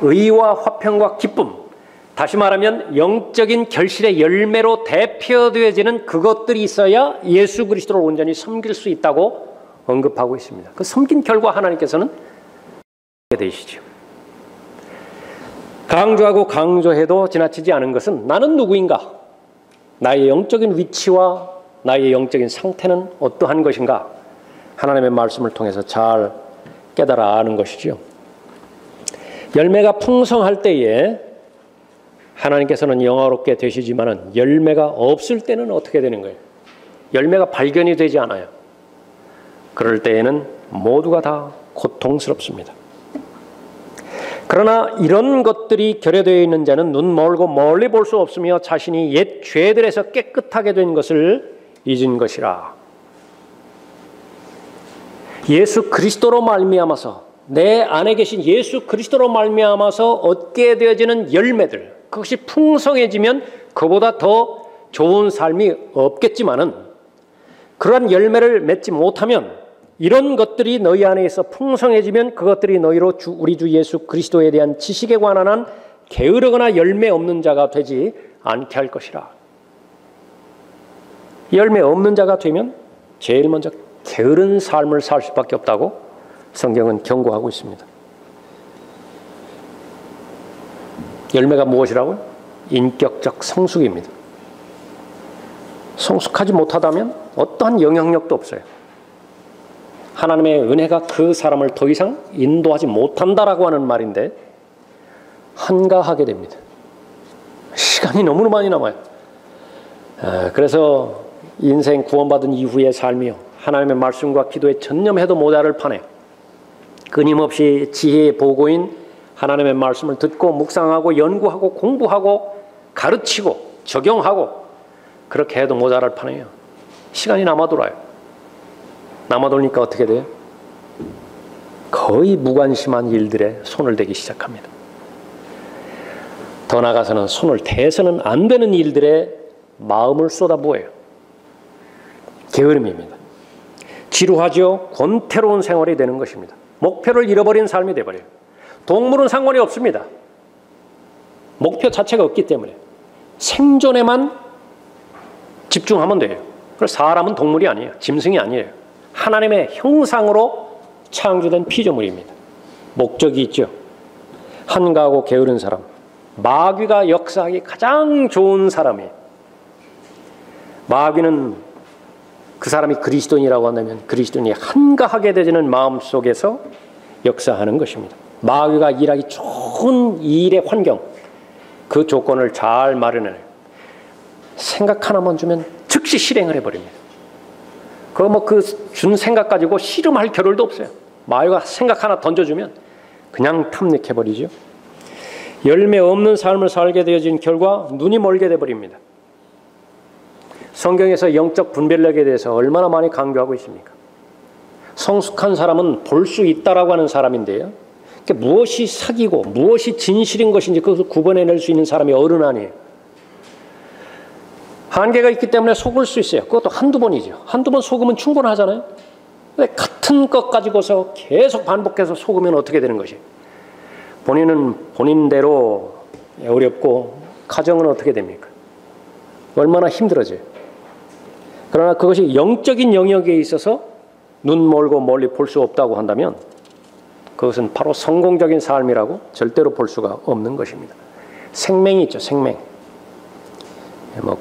의와 화평과 기쁨, 다시 말하면 영적인 결실의 열매로 대표되어지는 그것들이 있어야 예수 그리스도를 온전히 섬길 수 있다고 언급하고 있습니다. 그 섬긴 결과 하나님께서는 하게 되시죠. 강조하고 강조해도 지나치지 않은 것은 나는 누구인가? 나의 영적인 위치와 나의 영적인 상태는 어떠한 것인가? 하나님의 말씀을 통해서 잘 깨달아 아는 것이죠. 열매가 풍성할 때에 하나님께서는 영화롭게 되시지만 열매가 없을 때는 어떻게 되는 거예요? 열매가 발견이 되지 않아요. 그럴 때에는 모두가 다 고통스럽습니다. 그러나 이런 것들이 결여되어 있는 자는 눈 멀고 멀리 볼 수 없으며 자신이 옛 죄들에서 깨끗하게 된 것을 잊은 것이라. 예수 그리스도로 말미암아서 내 안에 계신 예수 그리스도로 말미암아서 얻게 되어지는 열매들, 그것이 풍성해지면 그보다 더 좋은 삶이 없겠지만은 그러한 열매를 맺지 못하면 이런 것들이 너희 안에 있어 풍성해지면 그것들이 너희로 우리 주 예수 그리스도에 대한 지식에 관한 한 게으르거나 열매 없는 자가 되지 않게 할 것이라. 열매 없는 자가 되면 제일 먼저 게으른 삶을 살 수밖에 없다고 성경은 경고하고 있습니다. 열매가 무엇이라고요? 인격적 성숙입니다. 성숙하지 못하다면 어떠한 영향력도 없어요. 하나님의 은혜가 그 사람을 더 이상 인도하지 못한다라고 하는 말인데 한가하게 됩니다. 시간이 너무나 많이 남아요. 그래서 인생 구원받은 이후의 삶이요, 하나님의 말씀과 기도에 전념해도 모자랄 판에 끊임없이 지혜의 보고인 하나님의 말씀을 듣고 묵상하고 연구하고 공부하고 가르치고 적용하고 그렇게 해도 모자랄 판이에요. 시간이 남아돌아요. 남아돌니까 어떻게 돼요? 거의 무관심한 일들에 손을 대기 시작합니다. 더 나아가서는 손을 대서는 안 되는 일들에 마음을 쏟아부어요. 게으름입니다. 지루하죠. 권태로운 생활이 되는 것입니다. 목표를 잃어버린 삶이 되어버려요. 동물은 상관이 없습니다. 목표 자체가 없기 때문에 생존에만 집중하면 돼요. 그래서 사람은 동물이 아니에요. 짐승이 아니에요. 하나님의 형상으로 창조된 피조물입니다. 목적이 있죠. 한가하고 게으른 사람, 마귀가 역사하기 가장 좋은 사람이에요. 마귀는 그 사람이 그리스도인이라고 한다면 그리스도인이 한가하게 되지는 마음 속에서 역사하는 것입니다. 마귀가 일하기 좋은 일의 환경, 그 조건을 잘 마련해요. 생각 하나만 주면 즉시 실행을 해버립니다. 그 준 생각 가지고 씨름할 겨를도 없어요. 마귀가 생각 하나 던져주면 그냥 탐닉해버리죠. 열매 없는 삶을 살게 되어진 결과 눈이 멀게 돼버립니다. 성경에서 영적 분별력에 대해서 얼마나 많이 강조하고 있습니까? 성숙한 사람은 볼 수 있다라고 하는 사람인데요. 무엇이 사기고 무엇이 진실인 것인지 그것을 구분해낼 수 있는 사람이 어른 아니에요. 한계가 있기 때문에 속을 수 있어요. 그것도 한두 번이죠. 한두 번 속으면 충분하잖아요. 근데 같은 것 가지고서 계속 반복해서 속으면 어떻게 되는 것이에요? 본인은 본인대로 어렵고 가정은 어떻게 됩니까? 얼마나 힘들어져요. 그러나 그것이 영적인 영역에 있어서 눈 멀고 멀리 볼 수 없다고 한다면 그것은 바로 성공적인 삶이라고 절대로 볼 수가 없는 것입니다. 생명이 있죠. 생명.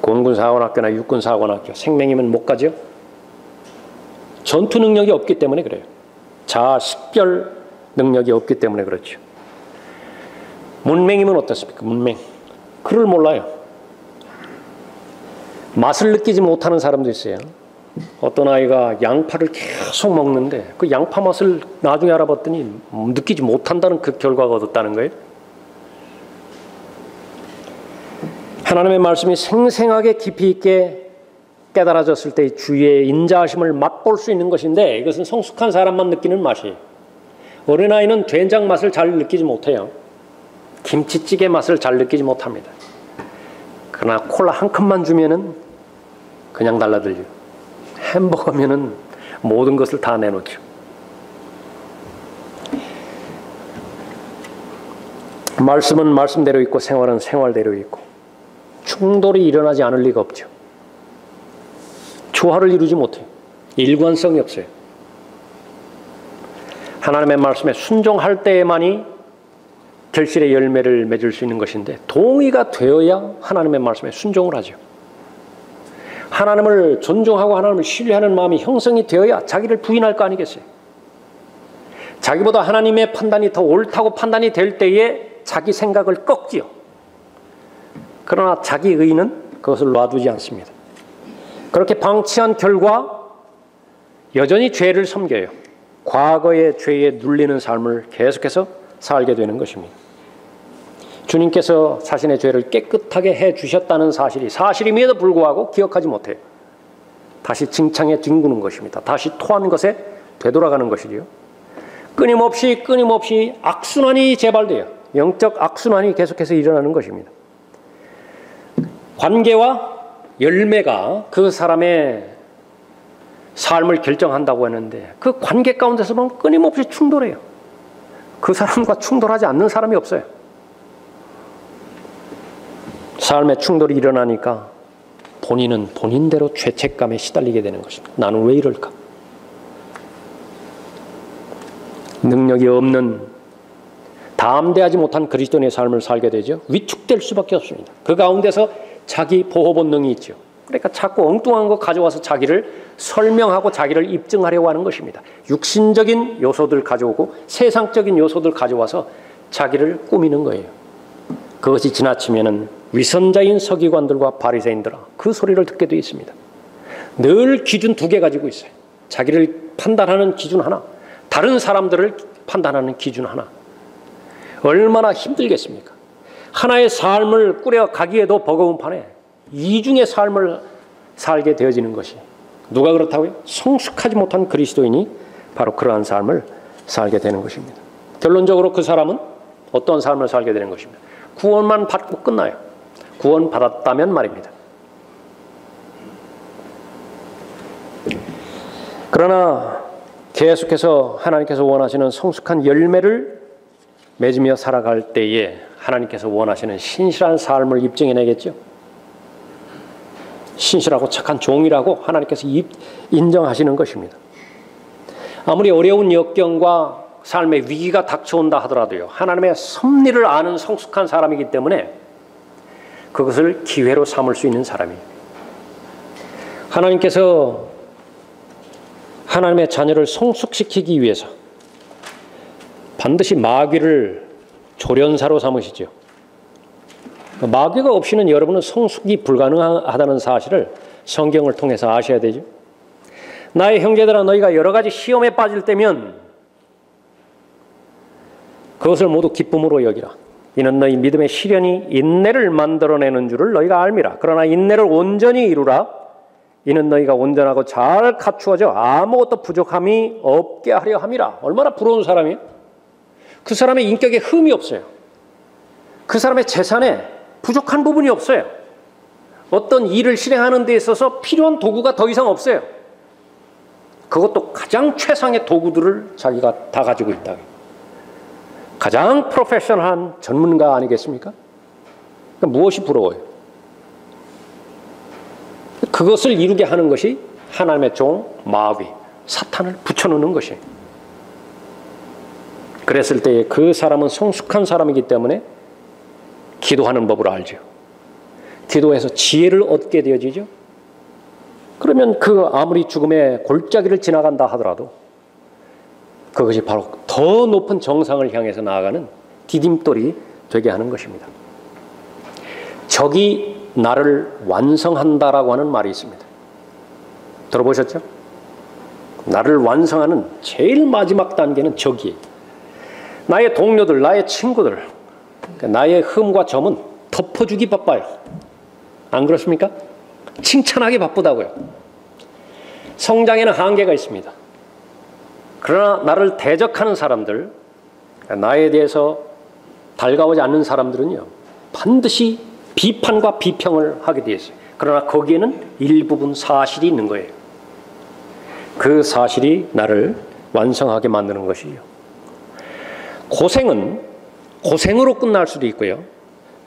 공군사관학교나 육군사관학교 생명이면 못 가죠. 전투 능력이 없기 때문에 그래요. 자아 식별 능력이 없기 때문에 그렇죠. 문맹이면 어떻습니까? 문맹. 글을 몰라요. 맛을 느끼지 못하는 사람도 있어요. 어떤 아이가 양파를 계속 먹는데 그 양파 맛을 나중에 알아봤더니 느끼지 못한다는 그 결과가 얻었다는 거예요. 하나님의 말씀이 생생하게 깊이 있게 깨달아졌을 때 주의 인자하심을 맛볼 수 있는 것인데 이것은 성숙한 사람만 느끼는 맛이에요. 어린아이는 된장 맛을 잘 느끼지 못해요. 김치찌개 맛을 잘 느끼지 못합니다. 그러나 콜라 한 컵만 주면은 그냥 달라들죠. 햄버거면은 모든 것을 다 내놓죠. 말씀은 말씀대로 있고 생활은 생활대로 있고 충돌이 일어나지 않을 리가 없죠. 조화를 이루지 못해요. 일관성이 없어요. 하나님의 말씀에 순종할 때에만이 결실의 열매를 맺을 수 있는 것인데 동의가 되어야 하나님의 말씀에 순종을 하죠. 하나님을 존중하고 하나님을 신뢰하는 마음이 형성이 되어야 자기를 부인할 거 아니겠어요. 자기보다 하나님의 판단이 더 옳다고 판단이 될 때에 자기 생각을 꺾지요. 그러나 자기 의는 그것을 놔두지 않습니다. 그렇게 방치한 결과 여전히 죄를 섬겨요. 과거의 죄에 눌리는 삶을 계속해서 살게 되는 것입니다. 주님께서 자신의 죄를 깨끗하게 해주셨다는 사실임에도 불구하고 기억하지 못해요. 다시 징창에 뒹구는 것입니다. 다시 토한 것에 되돌아가는 것이지요. 끊임없이 악순환이 재발돼요. 영적 악순환이 계속해서 일어나는 것입니다. 관계와 열매가 그 사람의 삶을 결정한다고 했는데 그 관계 가운데서는 끊임없이 충돌해요. 그 사람과 충돌하지 않는 사람이 없어요. 삶의 충돌이 일어나니까 본인은 본인대로 죄책감에 시달리게 되는 것입니다. 나는 왜 이럴까? 능력이 없는 담대하지 못한 그리스도인의 삶을 살게 되죠. 위축될 수밖에 없습니다. 그 가운데서 자기 보호 본능이 있죠. 그러니까 자꾸 엉뚱한 거 가져와서 자기를 설명하고 자기를 입증하려고 하는 것입니다. 육신적인 요소들 가져오고 세상적인 요소들 가져와서 자기를 꾸미는 거예요. 그것이 지나치면은 위선자인 서기관들과 바리새인들아 그 소리를 듣게 되어 있습니다. 늘 기준 두 개 가지고 있어요. 자기를 판단하는 기준 하나, 다른 사람들을 판단하는 기준 하나. 얼마나 힘들겠습니까? 하나의 삶을 꾸려가기에도 버거운 판에 이중의 삶을 살게 되어지는 것이 누가 그렇다고요? 성숙하지 못한 그리스도인이 바로 그러한 삶을 살게 되는 것입니다. 결론적으로 그 사람은 어떤 삶을 살게 되는 것입니다. 구원만 받고 끝나요. 구원 받았다면 말입니다. 그러나 계속해서 하나님께서 원하시는 성숙한 열매를 맺으며 살아갈 때에 하나님께서 원하시는 신실한 삶을 입증해내겠죠. 신실하고 착한 종이라고 하나님께서 인정하시는 것입니다. 아무리 어려운 역경과 삶의 위기가 닥쳐온다 하더라도요. 하나님의 섭리를 아는 성숙한 사람이기 때문에 그것을 기회로 삼을 수 있는 사람이에요. 하나님께서 하나님의 자녀를 성숙시키기 위해서 반드시 마귀를 조련사로 삼으시죠. 마귀가 없이는 여러분은 성숙이 불가능하다는 사실을 성경을 통해서 아셔야 되죠. 나의 형제들아 너희가 여러 가지 시험에 빠질 때면 그것을 모두 기쁨으로 여기라. 이는 너희 믿음의 시련이 인내를 만들어내는 줄을 너희가 알미라. 그러나 인내를 온전히 이루라. 이는 너희가 온전하고 잘 갖추어져 아무것도 부족함이 없게 하려 함이라. 얼마나 부러운 사람이에요? 그 사람의 인격에 흠이 없어요. 그 사람의 재산에 부족한 부분이 없어요. 어떤 일을 실행하는 데 있어서 필요한 도구가 더 이상 없어요. 그것도 가장 최상의 도구들을 자기가 다 가지고 있다. 가장 프로페셔널한 전문가 아니겠습니까? 그러니까 무엇이 부러워요? 그것을 이루게 하는 것이 하나님의 종 마귀, 사탄을 붙여놓는 것이에요. 그랬을 때 그 사람은 성숙한 사람이기 때문에 기도하는 법을 알죠. 기도해서 지혜를 얻게 되어지죠. 그러면 그 아무리 죽음의 골짜기를 지나간다 하더라도 그것이 바로 더 높은 정상을 향해서 나아가는 디딤돌이 되게 하는 것입니다. 적이 나를 완성한다라고 하는 말이 있습니다. 들어보셨죠? 나를 완성하는 제일 마지막 단계는 적이에요. 나의 동료들, 나의 친구들, 나의 흠과 점은 덮어주기 바빠요. 안 그렇습니까? 칭찬하기 바쁘다고요. 성장에는 한계가 있습니다. 그러나 나를 대적하는 사람들, 나에 대해서 달가오지 않는 사람들은요, 반드시 비판과 비평을 하게 되어 있어요. 그러나 거기에는 일부분 사실이 있는 거예요. 그 사실이 나를 완성하게 만드는 것이에요. 고생은 고생으로 끝날 수도 있고요.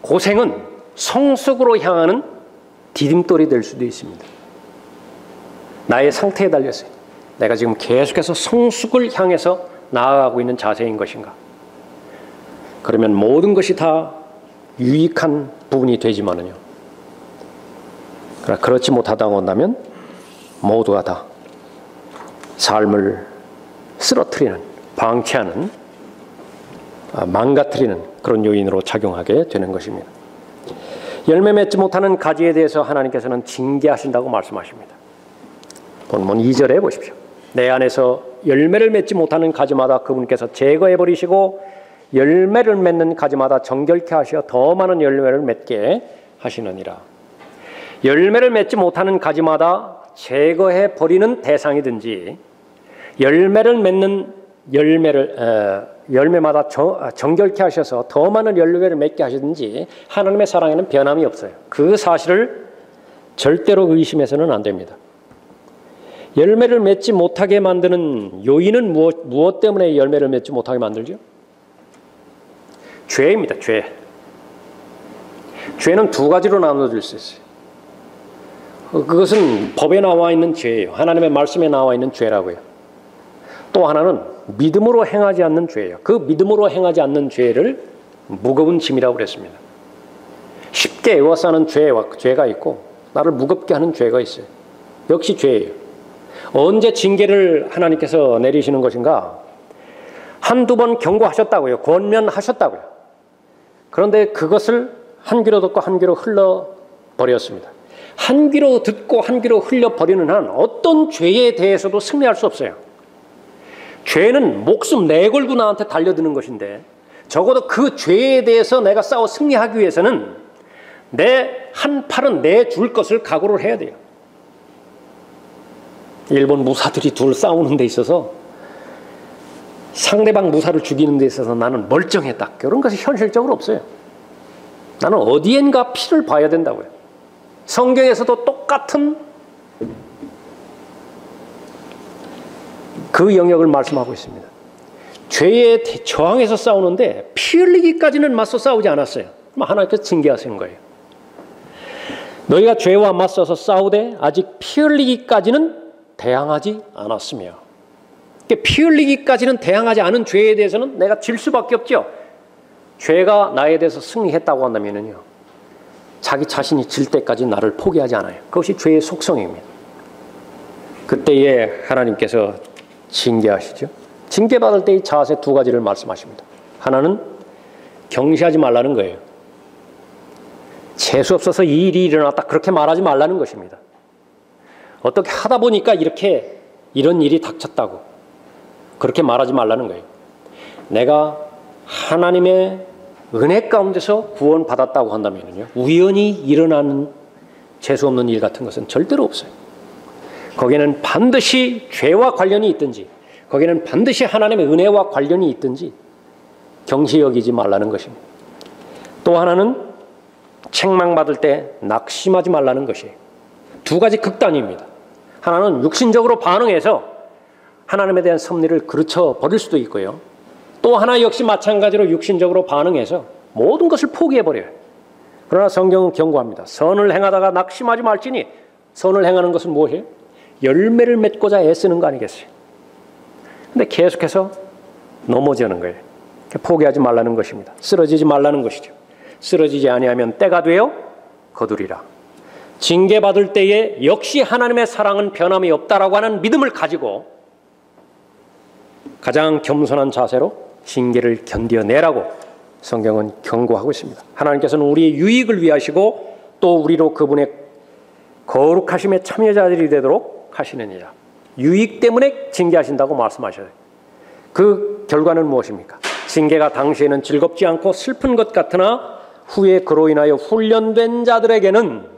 고생은 성숙으로 향하는 디딤돌이 될 수도 있습니다. 나의 상태에 달렸어요. 내가 지금 계속해서 성숙을 향해서 나아가고 있는 자세인 것인가? 그러면 모든 것이 다 유익한 부분이 되지만은요. 그러나 그렇지 못하다고 한다면 모두가 다 삶을 쓰러뜨리는, 방치하는, 망가뜨리는 그런 요인으로 작용하게 되는 것입니다. 열매 맺지 못하는 가지에 대해서 하나님께서는 징계하신다고 말씀하십니다. 본문 2절에 보십시오. 내 안에서 열매를 맺지 못하는 가지마다 그분께서 제거해버리시고 열매를 맺는 가지마다 정결케 하시어 더 많은 열매를 맺게 하시느니라. 열매를 맺지 못하는 가지마다 제거해버리는 대상이든지 열매를 맺는 열매마다 정결케 하셔서 더 많은 열매를 맺게 하시든지 하나님의 사랑에는 변함이 없어요. 그 사실을 절대로 의심해서는 안 됩니다. 열매를 맺지 못하게 만드는 요인은 무엇 때문에 열매를 맺지 못하게 만들죠? 죄입니다. 죄. 죄는 두 가지로 나눠질 수 있어요. 그것은 법에 나와 있는 죄예요. 하나님의 말씀에 나와 있는 죄라고요. 또 하나는 믿음으로 행하지 않는 죄예요. 그 믿음으로 행하지 않는 죄를 무거운 짐이라고 그랬습니다. 쉽게 애워싸는 죄가 있고 나를 무겁게 하는 죄가 있어요. 역시 죄예요. 언제 징계를 하나님께서 내리시는 것인가? 한두 번 경고하셨다고요. 권면하셨다고요. 그런데 그것을 한 귀로 듣고 한 귀로 흘러버렸습니다. 한 귀로 듣고 한 귀로 흘려버리는 한 어떤 죄에 대해서도 승리할 수 없어요. 죄는 목숨 내걸고 나한테 달려드는 것인데 적어도 그 죄에 대해서 내가 싸워 승리하기 위해서는 내 한 팔은 내줄 것을 각오를 해야 돼요. 일본 무사들이 둘 싸우는 데 있어서 상대방 무사를 죽이는 데 있어서 나는 멀쩡했다. 그런 것이 현실적으로 없어요. 나는 어디엔가 피를 봐야 된다고요. 성경에서도 똑같은 그 영역을 말씀하고 있습니다. 죄에 저항해서 싸우는데 피 흘리기까지는 맞서 싸우지 않았어요. 하나님께서 징계하시는 거예요. 너희가 죄와 맞서서 싸우되 아직 피 흘리기까지는 대항하지 않았으며, 피 흘리기까지는 대항하지 않은 죄에 대해서는 내가 질 수밖에 없죠. 죄가 나에 대해서 승리했다고 한다면요, 자기 자신이 질 때까지 나를 포기하지 않아요. 그것이 죄의 속성입니다. 그때에 하나님께서 징계하시죠. 징계받을 때의 자세 두 가지를 말씀하십니다. 하나는 경시하지 말라는 거예요. 재수 없어서 이 일이 일어났다 그렇게 말하지 말라는 것입니다. 어떻게 하다 보니까 이런 일이 닥쳤다고 그렇게 말하지 말라는 거예요. 내가 하나님의 은혜 가운데서 구원받았다고 한다면요, 우연히 일어나는 재수 없는 일 같은 것은 절대로 없어요. 거기에는 반드시 죄와 관련이 있든지, 거기에는 반드시 하나님의 은혜와 관련이 있든지 경시 여기지 말라는 것입니다. 또 하나는 책망받을 때 낙심하지 말라는 것이에요. 두 가지 극단입니다. 하나는 육신적으로 반응해서 하나님에 대한 섭리를 그르쳐 버릴 수도 있고요. 또 하나 역시 마찬가지로 육신적으로 반응해서 모든 것을 포기해버려요. 그러나 성경은 경고합니다. 선을 행하다가 낙심하지 말지니, 선을 행하는 것은 무엇이에요? 열매를 맺고자 애쓰는 거 아니겠어요? 근데 계속해서 넘어지는 거예요. 포기하지 말라는 것입니다. 쓰러지지 말라는 것이죠. 쓰러지지 아니하면 때가 되어 거두리라. 징계받을 때에 역시 하나님의 사랑은 변함이 없다라고 하는 믿음을 가지고 가장 겸손한 자세로 징계를 견뎌내라고 성경은 경고하고 있습니다. 하나님께서는 우리의 유익을 위하시고 또 우리로 그분의 거룩하심의 참여자들이 되도록 하시느니라. 유익 때문에 징계하신다고 말씀하셔요. 그 결과는 무엇입니까? 징계가 당시에는 즐겁지 않고 슬픈 것 같으나 후에 그로 인하여 훈련된 자들에게는,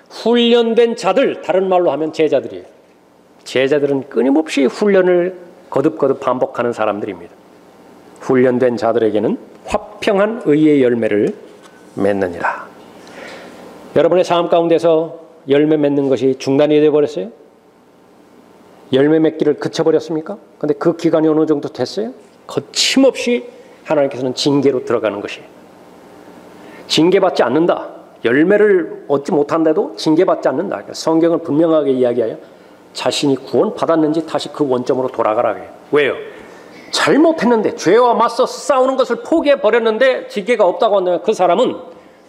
훈련된 자들, 다른 말로 하면 제자들이에요. 제자들은 끊임없이 훈련을 거듭거듭 반복하는 사람들입니다. 훈련된 자들에게는 화평한 의의 열매를 맺느니라. 여러분의 삶 가운데서 열매 맺는 것이 중단이 되어버렸어요? 열매 맺기를 그쳐버렸습니까? 그런데 그 기간이 어느 정도 됐어요? 거침없이 하나님께서는 징계로 들어가는 것이에요. 징계받지 않는다. 열매를 얻지 못한데도 징계받지 않는다. 성경은 분명하게 이야기하여 자신이 구원받았는지 다시 그 원점으로 돌아가라고 해요. 왜요? 잘못했는데 죄와 맞서 싸우는 것을 포기해버렸는데 징계가 없다고 한다면 그 사람은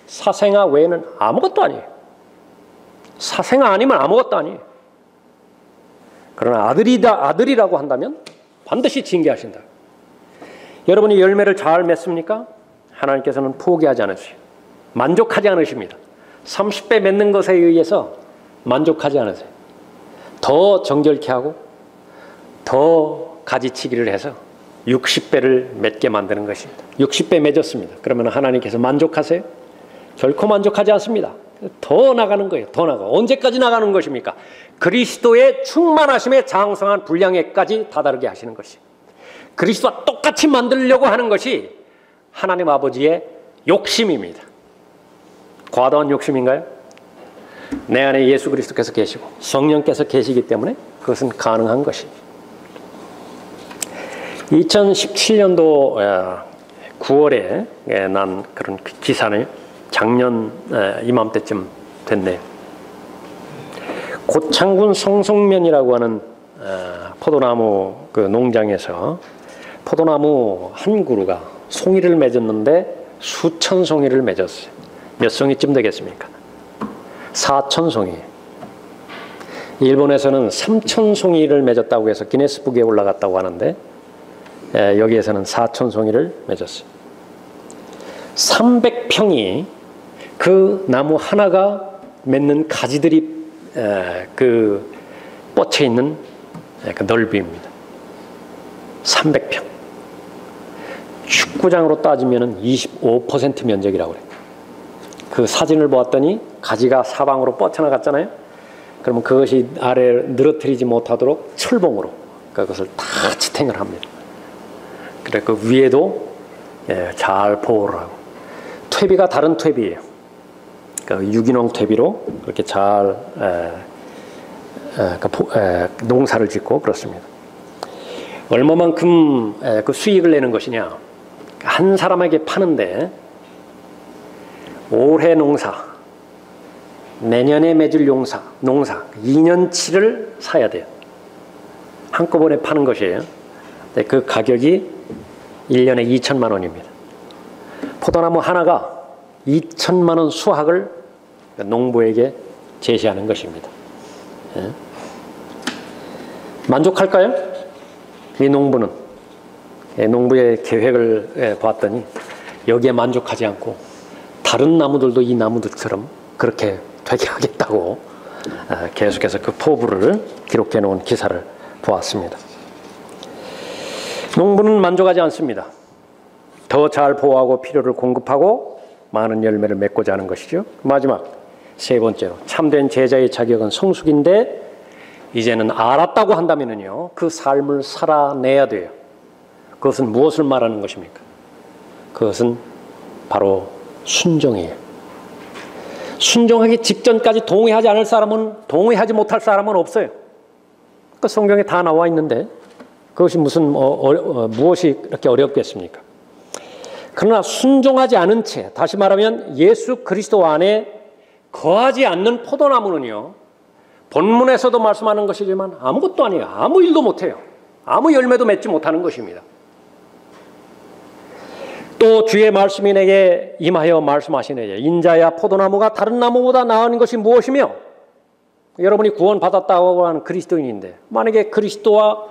사생아 외에는 아무것도 아니에요. 사생아 아니면 아무것도 아니에요. 그러나 아들이라고 한다면 반드시 징계하신다. 여러분이 열매를 잘 맺습니까? 하나님께서는 포기하지 않으세요. 만족하지 않으십니다. 30배 맺는 것에 의해서 만족하지 않으세요. 더 정결케 하고 더 가지치기를 해서 60배를 맺게 만드는 것입니다. 60배 맺었습니다. 그러면 하나님께서 만족하세요? 결코 만족하지 않습니다. 더 나가는 거예요. 더 나가. 언제까지 나가는 것입니까? 그리스도의 충만하심에 장성한 분량에까지 다다르게 하시는 것이. 그리스도와 똑같이 만들려고 하는 것이 하나님 아버지의 욕심입니다. 과도한 욕심인가요? 내 안에 예수 그리스도께서 계시고 성령께서 계시기 때문에 그것은 가능한 것입니다. 2017년도 9월에 난 그런 기사를 작년 이맘때쯤 됐네요. 고창군 성송면이라고 하는 포도나무 그 농장에서 포도나무 한 그루가 송이를 맺었는데 수천 송이를 맺었어요. 몇 송이쯤 되겠습니까? 4,000송이. 일본에서는 3,000송이를 맺었다고 해서 기네스북에 올라갔다고 하는데 여기에서는 4,000송이를 맺었어요. 300평이 그 나무 하나가 맺는 가지들이 그 뻗쳐 있는 그 넓이입니다. 300평. 축구장으로 따지면 25% 면적이라고 그래요. 그 사진을 보았더니 가지가 사방으로 뻗쳐나갔잖아요. 그러면 그것이 아래에 늘어뜨리지 못하도록 철봉으로 그것을 다 지탱을 합니다. 그래 그 위에도 잘 보호를 하고 퇴비가 다른 퇴비예요. 그 유기농 퇴비로 그렇게 잘 농사를 짓고 그렇습니다. 얼마만큼 그 수익을 내는 것이냐? 한 사람에게 파는데 올해 농사, 내년에 맺을 농사 2년치를 사야 돼요. 한꺼번에 파는 것이에요. 그 가격이 1년에 2천만 원입니다. 포도나무 하나가 2천만 원 수확을 농부에게 제시하는 것입니다. 만족할까요? 이 농부는 농부의 계획을 봤더니 여기에 만족하지 않고 다른 나무들도 이 나무들처럼 그렇게 되게 하겠다고 계속해서 그 포부를 기록해 놓은 기사를 보았습니다. 농부는 만족하지 않습니다. 더 잘 보호하고 필요를 공급하고 많은 열매를 맺고자 하는 것이죠. 마지막 세 번째로 참된 제자의 자격은 성숙인데 이제는 알았다고 한다면요 그 삶을 살아내야 돼요. 그것은 무엇을 말하는 것입니까? 그것은 바로 순종이에요. 순종하기 직전까지 동의하지 않을 사람은 동의하지 못할 사람은 없어요. 그 성경에 다 나와 있는데 그것이 무엇이 이렇게 어렵겠습니까? 그러나 순종하지 않은 채 다시 말하면 예수 그리스도 안에 거하지 않는 포도나무는요 본문에서도 말씀하는 것이지만 아무것도 아니에요. 아무 일도 못해요. 아무 열매도 맺지 못하는 것입니다. 또 주의 말씀이 내게 임하여 말씀하시네. 인자야 포도나무가 다른 나무보다 나은 것이 무엇이며 여러분이 구원받았다고 하는 그리스도인인데 만약에 그리스도와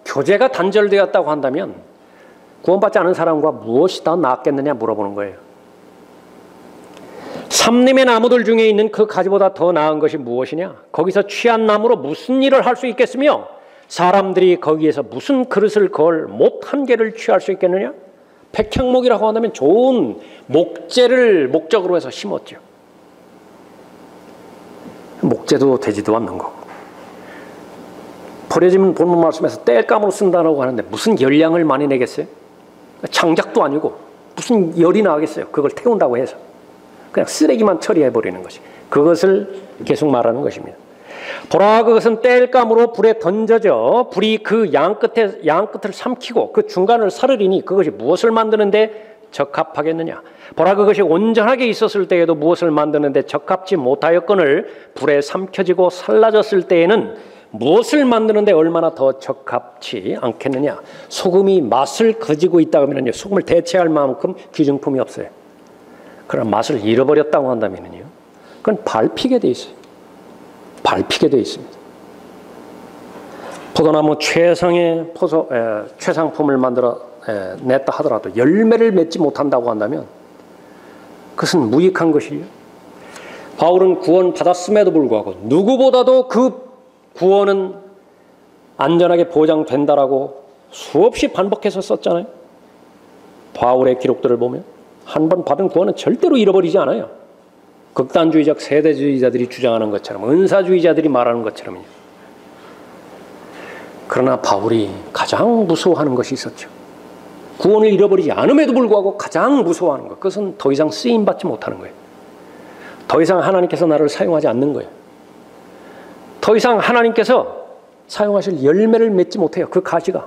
교제가 단절되었다고 한다면 구원받지 않은 사람과 무엇이 더 낫겠느냐 물어보는 거예요. 삼림의 나무들 중에 있는 그 가지보다 더 나은 것이 무엇이냐? 거기서 취한 나무로 무슨 일을 할 수 있겠으며 사람들이 거기에서 무슨 그릇을 걸 못 한 개를 취할 수 있겠느냐? 백향목이라고 한다면 좋은 목재를 목적으로 해서 심었죠. 목재도 되지도 않는 거고 버려지면 본문 말씀에서 땔감으로 쓴다고 하는데 무슨 열량을 많이 내겠어요? 장작도 아니고 무슨 열이 나겠어요? 그걸 태운다고 해서 그냥 쓰레기만 처리해버리는 것이 그것을 계속 말하는 것입니다. 보라 그것은 땔감으로 불에 던져져 불이 그 양끝을 삼키고 그 중간을 사르리니 그것이 무엇을 만드는데 적합하겠느냐. 보라 그것이 온전하게 있었을 때에도 무엇을 만드는데 적합지 못하였거늘 불에 삼켜지고 살라졌을 때에는 무엇을 만드는데 얼마나 더 적합치 않겠느냐. 소금이 맛을 가지고 있다고 하면요, 소금을 대체할 만큼 귀중품이 없어요. 그러나 맛을 잃어버렸다고 한다면요, 그건 밟히게 돼 있어요. 밟히게 돼 있습니다. 포도나무 최상품을 만들어 냈다 하더라도 열매를 맺지 못한다고 한다면 그것은 무익한 것이에요. 바울은 구원 받았음에도 불구하고 누구보다도 그 구원은 안전하게 보장된다라고 수없이 반복해서 썼잖아요. 바울의 기록들을 보면 한 번 받은 구원은 절대로 잃어버리지 않아요. 극단주의적 세대주의자들이 주장하는 것처럼, 은사주의자들이 말하는 것처럼요. 그러나 바울이 가장 무서워하는 것이 있었죠. 구원을 잃어버리지 않음에도 불구하고 가장 무서워하는 것, 그것은 더 이상 쓰임받지 못하는 거예요. 더 이상 하나님께서 나를 사용하지 않는 거예요. 더 이상 하나님께서 사용하실 열매를 맺지 못해요. 그 가지가.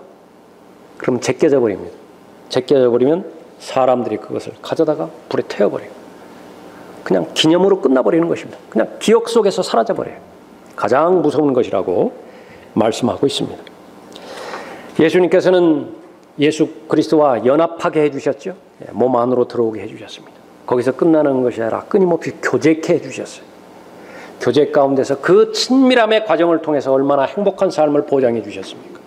그럼 제껴져 버립니다. 제껴져 버리면 사람들이 그것을 가져다가 불에 태워버려요. 그냥 기념으로 끝나버리는 것입니다. 그냥 기억 속에서 사라져버려요. 가장 무서운 것이라고 말씀하고 있습니다. 예수님께서는 예수 그리스도와 연합하게 해주셨죠. 몸 안으로 들어오게 해주셨습니다. 거기서 끝나는 것이 아니라 끊임없이 교제케 해주셨어요. 교제 가운데서 그 친밀함의 과정을 통해서 얼마나 행복한 삶을 보장해 주셨습니까?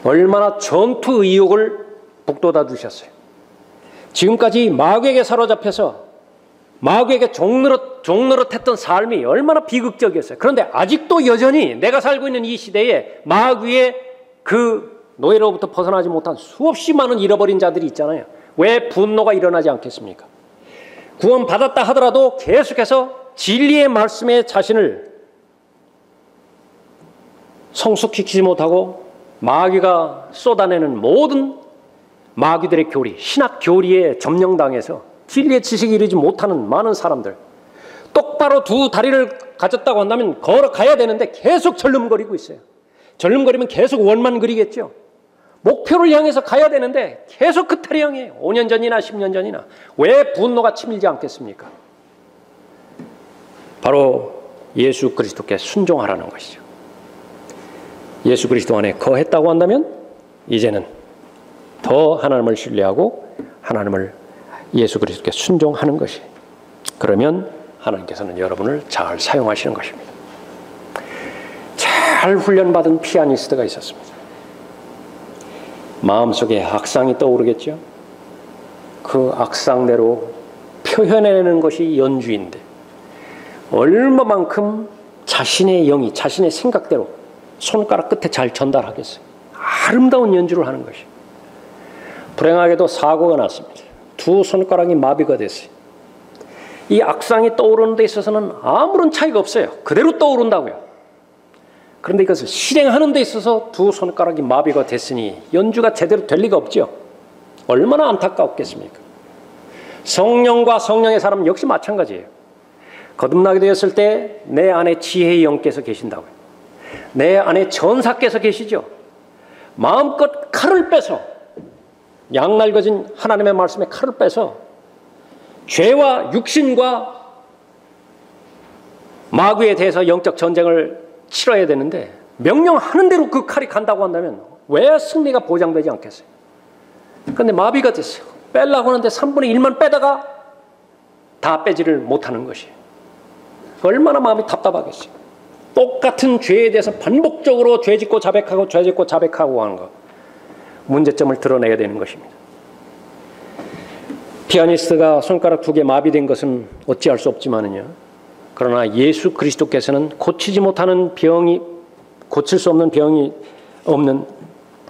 얼마나 전투 의욕을 북돋아 주셨어요. 지금까지 마귀에게 사로잡혀서 마귀에게 종노릇했던 삶이 얼마나 비극적이었어요. 그런데 아직도 여전히 내가 살고 있는 이 시대에 마귀의 그 노예로부터 벗어나지 못한 수없이 많은 잃어버린 자들이 있잖아요. 왜 분노가 일어나지 않겠습니까? 구원받았다 하더라도 계속해서 진리의 말씀에 자신을 성숙시키지 못하고 마귀가 쏟아내는 모든 마귀들의 교리, 신학 교리에 점령당해서 진리의 지식이 이르지 못하는 많은 사람들, 똑바로 두 다리를 가졌다고 한다면 걸어가야 되는데 계속 절름거리고 있어요. 절름거리면 계속 원만 그리겠죠. 목표를 향해서 가야 되는데 계속 그탈을 향해 5년 전이나 10년 전이나. 왜 분노가 치밀지 않겠습니까? 바로 예수 그리스도께 순종하라는 것이죠. 예수 그리스도 안에 거했다고 한다면 이제는 더 하나님을 신뢰하고 하나님을 예수 그리스도께 순종하는 것이, 그러면 하나님께서는 여러분을 잘 사용하시는 것입니다. 잘 훈련받은 피아니스트가 있었습니다. 마음속에 악상이 떠오르겠죠. 그 악상대로 표현해내는 것이 연주인데 얼마만큼 자신의 영이 자신의 생각대로 손가락 끝에 잘 전달하겠어요. 아름다운 연주를 하는 것이. 불행하게도 사고가 났습니다. 두 손가락이 마비가 됐어요. 이 악상이 떠오르는 데 있어서는 아무런 차이가 없어요. 그대로 떠오른다고요. 그런데 이것을 실행하는 데 있어서 두 손가락이 마비가 됐으니 연주가 제대로 될 리가 없죠. 얼마나 안타깝겠습니까? 성령과 성령의 사람은 역시 마찬가지예요. 거듭나게 되었을 때 내 안에 지혜의 영께서 계신다고요. 내 안에 전사께서 계시죠. 마음껏 칼을 빼서, 양날거진 하나님의 말씀에 칼을 빼서 죄와 육신과 마귀에 대해서 영적 전쟁을 치러야 되는데 명령하는 대로 그 칼이 간다고 한다면 왜 승리가 보장되지 않겠어요? 그런데 마비가 됐어요. 빼려고 하는데 3분의 1만 빼다가 다 빼지를 못하는 것이에요. 얼마나 마음이 답답하겠어요. 똑같은 죄에 대해서 반복적으로 죄짓고 자백하고 죄짓고 자백하고 하는 것, 문제점을 드러내야 되는 것입니다. 피아니스트가 손가락 2개 마비된 것은 어찌할 수 없지만은요, 그러나 예수 그리스도께서는 고치지 못하는 병이, 고칠 수 없는 병이 없는,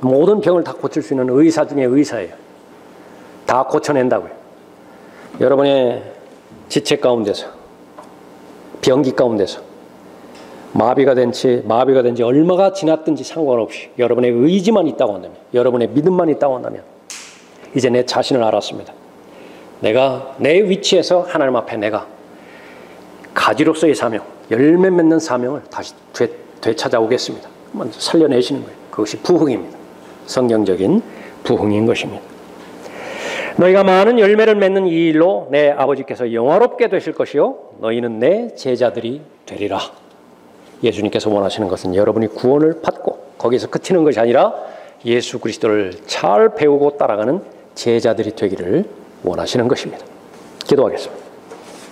모든 병을 다 고칠 수 있는 의사 중에 의사예요. 다 고쳐낸다고요. 여러분의 지체 가운데서, 병기 가운데서 마비가 된 지 얼마가 지났든지 상관없이 여러분의 의지만 있다고 한다면, 여러분의 믿음만 있다고 한다면 이제 내 자신을 알았습니다. 내가 내 위치에서 하나님 앞에 내가 가지로서의 사명, 열매 맺는 사명을 다시 되찾아오겠습니다. 먼저 살려내시는 거예요. 그것이 부흥입니다. 성경적인 부흥인 것입니다. 너희가 많은 열매를 맺는 이 일로 내 아버지께서 영화롭게 되실 것이요 너희는 내 제자들이 되리라. 예수님께서 원하시는 것은 여러분이 구원을 받고 거기서 그치는 것이 아니라 예수 그리스도를 잘 배우고 따라가는 제자들이 되기를 원하시는 것입니다. 기도하겠습니다.